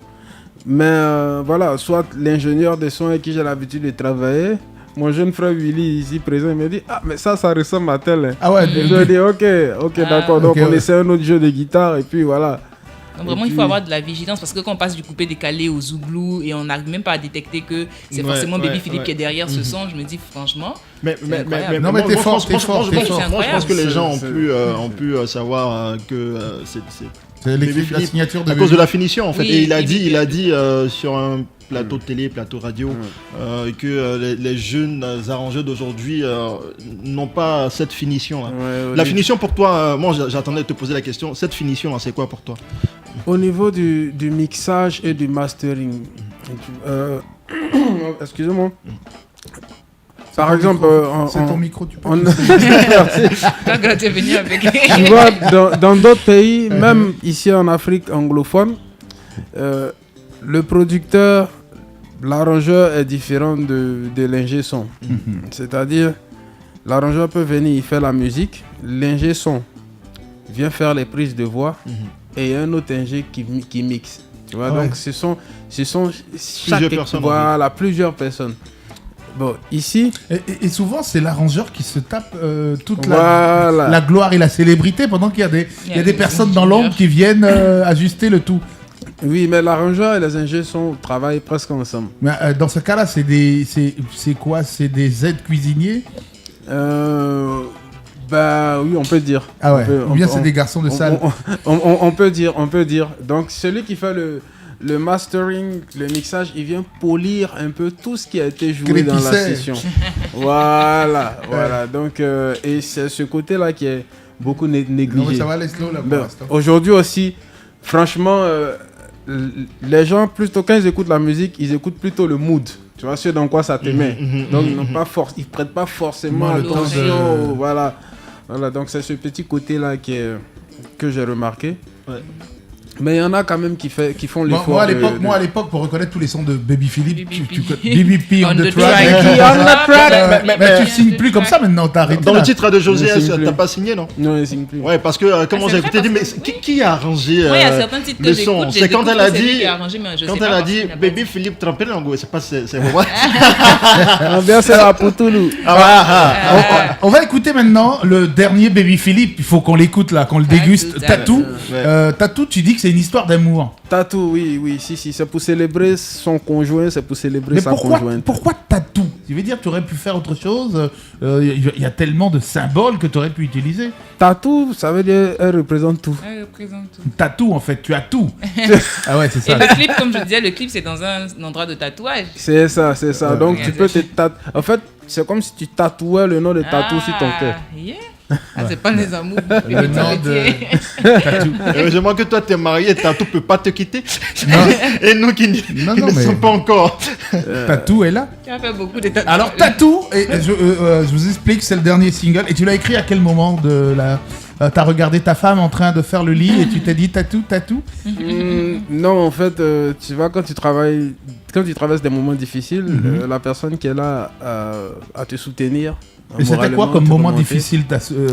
Mais voilà, soit l'ingénieur de son avec qui j'ai l'habitude de travailler, mon jeune frère Willy ici présent, il me dit « Ah, mais ça ressemble à tel. Hein. » Ah ouais, Et je lui dis « Ok, d'accord. Donc ok, on ouais. essaie un autre jeu de guitare et puis voilà. » Donc vraiment, il faut avoir de la vigilance parce que quand on passe du coupé décalé au zouglou et on n'arrive même pas à détecter que c'est forcément Baby Philippe qui est derrière ce son, je me dis franchement. Mais incroyable. Non, mais t'es fort, t'es fort, t'es moi, fort. je pense que les gens C'est- ont pu savoir que c'est C'est Baby la Philippe, signature de à cause de la finition en fait. Oui, Et il a Baby dit sur un plateau de télé, plateau radio, que les jeunes arrangeurs d'aujourd'hui n'ont pas cette finition là. La finition pour toi, moi j'attendais de te poser la question, cette finition là c'est quoi pour toi? Au niveau du mixage et du mastering, excusez-moi. Par exemple, c'est ton micro, tu peux. Quand tu es venu avec. tu vois, dans d'autres pays, même ici en Afrique anglophone, le producteur, l'arrangeur est différent de l'ingé son. C'est-à-dire, l'arrangeur peut venir, il fait la musique, l'ingé son vient faire les prises de voix et un autre ingé qui mixe. Tu vois, Ouais. donc ce sont Plusieurs personnes, Voilà, plusieurs personnes. Bon, ici, Et souvent, c'est l'arrangeur qui se tape toute voilà. la gloire et la célébrité pendant qu'il y a des personnes dans l'ombre qui viennent ajuster le tout. Oui, mais l'arrangeur et les ingés travaillent presque ensemble. Mais, dans ce cas-là, c'est quoi? C'est des aides cuisiniers? Bah oui, on peut dire. Ah ouais. On Ou bien peut- c'est des garçons de salle. On peut dire. Donc celui qui fait le mastering, le mixage, il vient polir un peu tout ce qui a été joué dans la Crépissait. session. Voilà. Donc, et c'est ce côté-là qui est beaucoup Non, mais négligé. ça va, laisse-le là pour Ben, l'instant. aujourd'hui aussi, franchement, les gens, plutôt quand ils écoutent la musique, ils écoutent plutôt le mood. Tu vois, ce dans quoi ça te met. Donc, ils ne prêtent pas forcément Moi, le temps attention. de- Voilà, donc c'est ce petit côté-là que j'ai remarqué. Ouais. Mais il y en a quand même qui font l'effort. Moi, à l'époque, pour reconnaître tous les sons de Baby Philippe, Baby Baby P on the track. On the track. Mais tu signes plus comme ça maintenant, t'as arrêté. Dans là. le titre de José, Ne signe plus. t'as pas signé, non? Non, ils signent plus. Ouais, parce que comment c'est j'ai vrai, écouté, dit, mais parce que- qui a arrangé Oui, il y a certains titres que le j'écoute. son? j'ai C'est quand découvert elle a que c'est lui dit, qui a arrangé, mais je quand sais elle pas a parce dit qu'il a pas Baby dit. Philippe Trempé Lango, c'est pas c'est moi. Ambiance là pour tout nous. On va écouter maintenant le dernier Baby Philippe. Il faut qu'on l'écoute là, qu'on le déguste. Tatou. Tatou. Tatou, tu dis que c'est une histoire d'amour. Tatou, oui, si, c'est pour célébrer son conjoint, c'est pour célébrer Mais sa pourquoi conjointe. tatou? Tu veux dire que tu aurais pu faire autre chose? Il y a tellement de symboles que tu aurais pu utiliser. Tatou, ça veut dire elle représente tout. Elle représente tout. Tatou, en fait, tu as tout. Ah ouais, c'est Et ça. le clip, comme je disais, le clip c'est dans un endroit de tatouage. C'est ça. Donc Ouais, tu c'est peux ça. te tatouer. En fait, c'est comme si tu tatouais le nom de Tatou sur ton cœur. Yeah. Ah, c'est pas les amours. Le nom de Tatou. Heureusement que toi t'es marié, Tatou peut pas te quitter. Non. Et nous qui Non, ne mais- sommes pas encore. Tatou est là. Tu as fait beaucoup de tatouages. Alors Tatou, je vous explique, c'est le dernier single. Et tu l'as écrit à quel moment de la... T'as regardé ta femme en train de faire le lit et tu t'es dit Tatou? Non, en fait, tu vois, quand tu traverses des moments difficiles, la personne qui est là à te soutenir. Et c'était quoi moralement, comme te moment remonter. difficile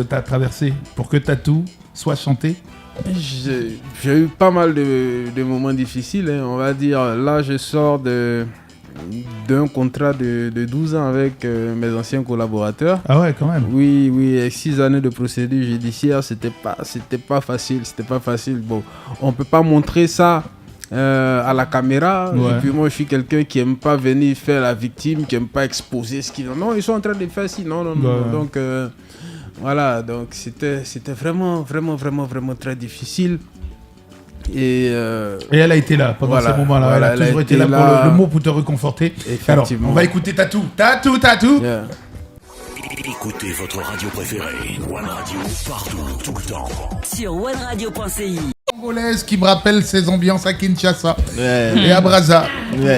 t'as traversé pour que Tatou soit chanté? J'ai eu pas mal de moments difficiles, hein, on va dire. Là, je sors d'un contrat de 12 ans avec mes anciens collaborateurs. Ah ouais, quand même. Oui, et 6 années de procédure judiciaire, c'était pas facile. Bon, on peut pas montrer ça à la caméra. Ouais. Et puis moi, je suis quelqu'un qui aime pas venir faire la victime, qui aime pas exposer ce qu'ils ont. Non, ils sont en train de faire ci. Non. Ouais. Donc voilà, donc c'était vraiment très difficile. Et elle a été là pendant Voilà, ce moment-là. voilà, elle a toujours elle a été été là pour là. le mot pour te réconforter. Alors, Effectivement. on va écouter Tatou. Tatou. yeah. Écoutez votre radio préférée, One Radio, partout, tout le temps. Sur OneRadio.ci. Congolaise qui me rappelle ses ambiances à Kinshasa Ouais. et à Brazza.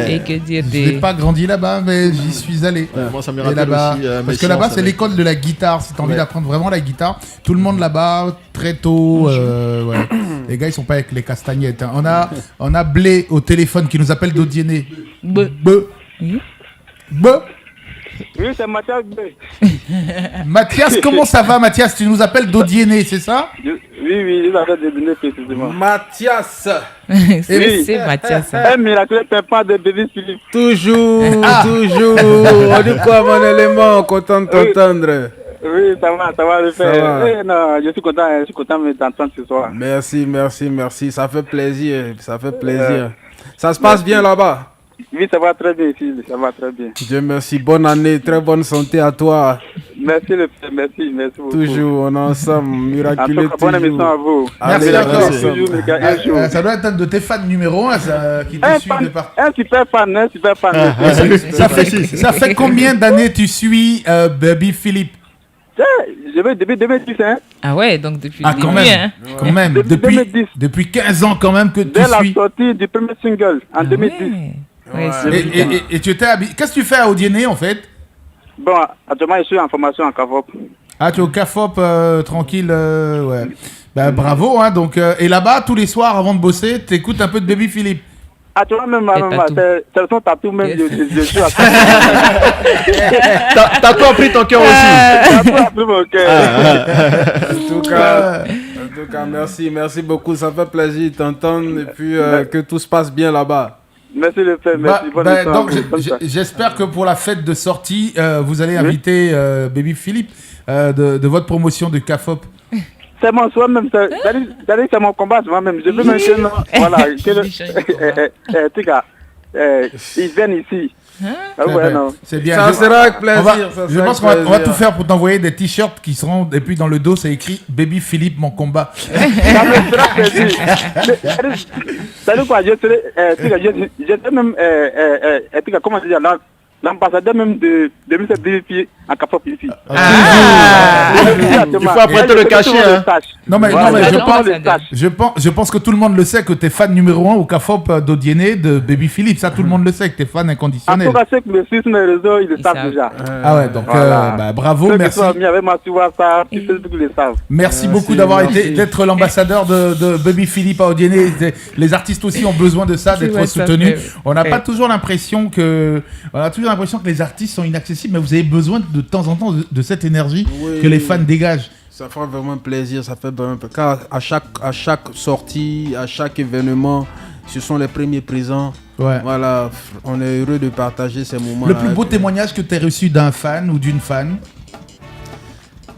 Et que dire Je n'ai des... pas grandi là-bas, mais j'y suis allé. Moi, ça me Et rappelle là-bas, aussi. parce que là-bas, c'est l'école de la guitare. Si tu as envie d'apprendre vraiment la guitare, tout le monde là-bas, très tôt. Ouais. Les gars, ils sont pas avec les castagnettes. Hein. On a Blé au téléphone qui nous appelle d'Odiéné. Be. Oui, c'est Mathias B. Mathias, comment ça va, Mathias? Tu nous appelles d'Odiéné, c'est ça? Oui, il avait donné précisément. Mathias, C'est Mathias. Un miracle pépin de Baby Philippe. toujours. On dit quoi, mon élément? Content de t'entendre. Oui, ça va le Ça faire. va. Non, je suis content de t'entendre ce soir. Merci. Ça fait plaisir. Ça se passe bien là-bas. Oui, ça va très bien ici, ça va très bien. Dieu merci. Bonne année, très bonne santé à toi. Merci beaucoup. Toujours, on est ensemble, En miraculeux tout cas, bonne émission à vous. Merci Allez, encore. merci. Toujours, les gars, un jour. Ça doit être un de tes fans numéro 1 qui te suit de partout. Un super fan. Ça fait combien d'années tu suis Baby Philippe? Je vais depuis 2010, hein. Ah ouais, donc depuis Ah, le quand début, même. hein. Quand même. Depuis 2010. Depuis 15 ans, quand même, que tu Dès la suis. sortie du premier single en 2010. Ouais, Et tu étais habillé. Qu'est-ce que tu fais à Odiéné, en fait? Bon, actuellement, je suis en formation en CAVOP. Ah, tu es au CAFOP, tranquille, ouais. Bah, bravo, hein. Donc, et là-bas, tous les soirs, avant de bosser, t'écoutes un peu de Baby Philippe. Actuellement, même, Tatou. c'est le son tatou même, je suis à T'as tout appris ton cœur aussi. Tatou a pris mon cœur. En tout cas, tout cas, merci beaucoup. Ça fait plaisir de t'entendre et puis que tout se passe bien là-bas. Merci le père, merci. Donc, j'espère que pour la fête de sortie, vous allez inviter Baby Philippe de votre promotion de CAFOP. C'est mon soin même, c'est mon combat moi-même. Je veux maintenant, voilà, ils viennent ici. Non. C'est bien. Ça sera avec plaisir. Je pense qu'on va tout faire pour t'envoyer des t-shirts qui seront, et puis dans le dos, c'est écrit Baby Philippe, mon combat. Ça me fera plaisir. C'est quoi, j'étais même, comment dire, l'ambassadeur même de cette BVP en CAFOP ici. Il faut apprêter le cachet. Non, mais je pense que tout le monde le sait que tu es fan numéro 1 au CAFOP d'Odienné de Baby Philippe. Ça, tout le monde le sait que tu es fan inconditionnel. En tout cas, ceux qui me suivent sur mes réseaux, ils le savent déjà. Ah ouais, donc bravo, merci. Ceux qui sont avec moi sur WhatsApp, ils le savent. Merci beaucoup d'être l'ambassadeur de Baby Philippe à Odienné. Les artistes aussi ont besoin de ça, d'être soutenus. On n'a pas toujours l'impression que les artistes sont inaccessibles, mais vous avez besoin de temps en temps de cette énergie que les fans dégagent. Ça fait vraiment plaisir, ça fait vraiment plaisir. Car à chaque sortie, à chaque événement, ce sont les premiers présents. Ouais. Voilà, on est heureux de partager ces moments. Le plus beau témoignage que tu as reçu d'un fan ou d'une fan?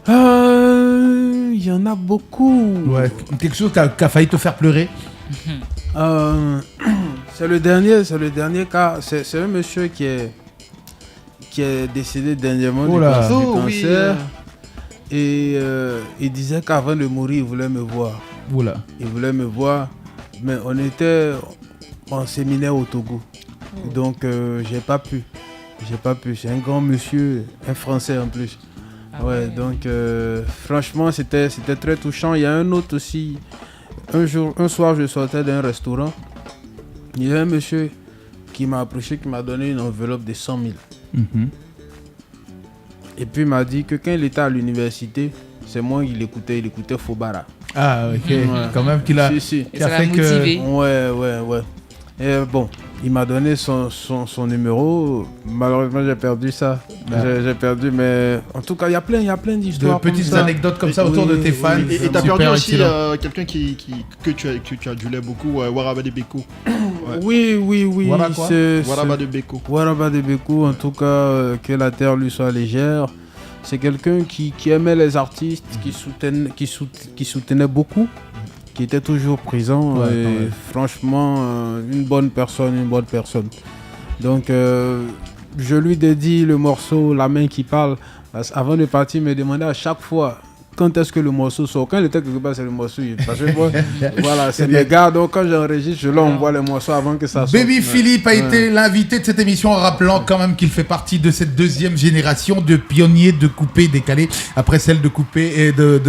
Il y en a beaucoup. Ouais. Quelque chose qui a failli te faire pleurer? C'est le dernier cas. C'est un monsieur qui est décédé dernièrement du cancer. Et il disait qu'avant de mourir, il voulait me voir. Oula. Il voulait me voir, mais on était en séminaire au Togo. Donc, j'ai pas pu. C'est un grand monsieur, un Français en plus. Donc, franchement, c'était très touchant. Il y a un autre aussi. Un soir, je sortais d'un restaurant. Il y a un monsieur qui m'a approché, qui m'a donné une enveloppe de 100 000. Mm-hmm. Et puis il m'a dit que quand il était à l'université, c'est moi qui l'écoutais, il écoutait Fobara. Ah, ok. Ouais. Quand même qu'il a, si. Qui a fait que... Ouais. Et bon, il m'a donné son numéro. Malheureusement, j'ai perdu ça. J'ai perdu, mais en tout cas, il y a plein d'histoires. De petites anecdotes comme ça autour de tes fans. Et t'as perdu aussi quelqu'un que tu adulais beaucoup, Waraba de Beko. Oui. Waraba de Beko. Waraba de Beko, en tout cas, que la terre lui soit légère. C'est quelqu'un qui aimait les artistes, qui soutenait beaucoup, qui était toujours présent. Et franchement, une bonne personne. Donc, je lui dédie le morceau La main qui parle. Avant de partir, il me demandait à chaque fois quand est-ce que le morceau sort. Quand il était quelque part, c'est le morceau. Parce que moi, voilà, c'est mes gars. Donc quand j'enregistre, je leur envoie les morceaux avant que ça sorte. Baby Philippe a été l'invité de cette émission en rappelant quand même qu'il fait partie de cette deuxième génération de pionniers de coupé décalé après celle de coupé et de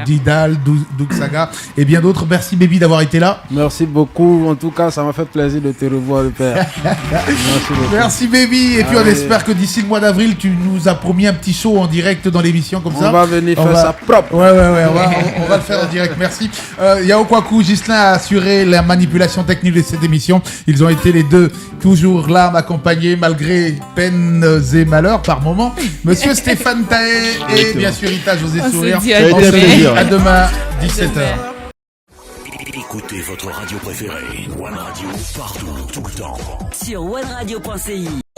Didal, Doug Saga et bien d'autres. Merci Baby d'avoir été là. Merci beaucoup. En tout cas, ça m'a fait plaisir de te revoir, le père. Merci Baby. Et puis on espère que d'ici le mois d'avril, tu nous as promis un petit show en direct dans l'émission. On va venir faire ça propre. Ouais, on va le faire en direct. Merci. Yao Kwaku, Ghislain a assuré la manipulation technique de cette émission. Ils ont été les deux toujours là à m'accompagner malgré peines et malheurs par moment. Monsieur Stéphane Taé et bien sûr Rita José Sourire. On se dit à demain 17h. Écoutez votre radio préférée, One Radio, partout, tout le temps. Sur OneRadio.ci.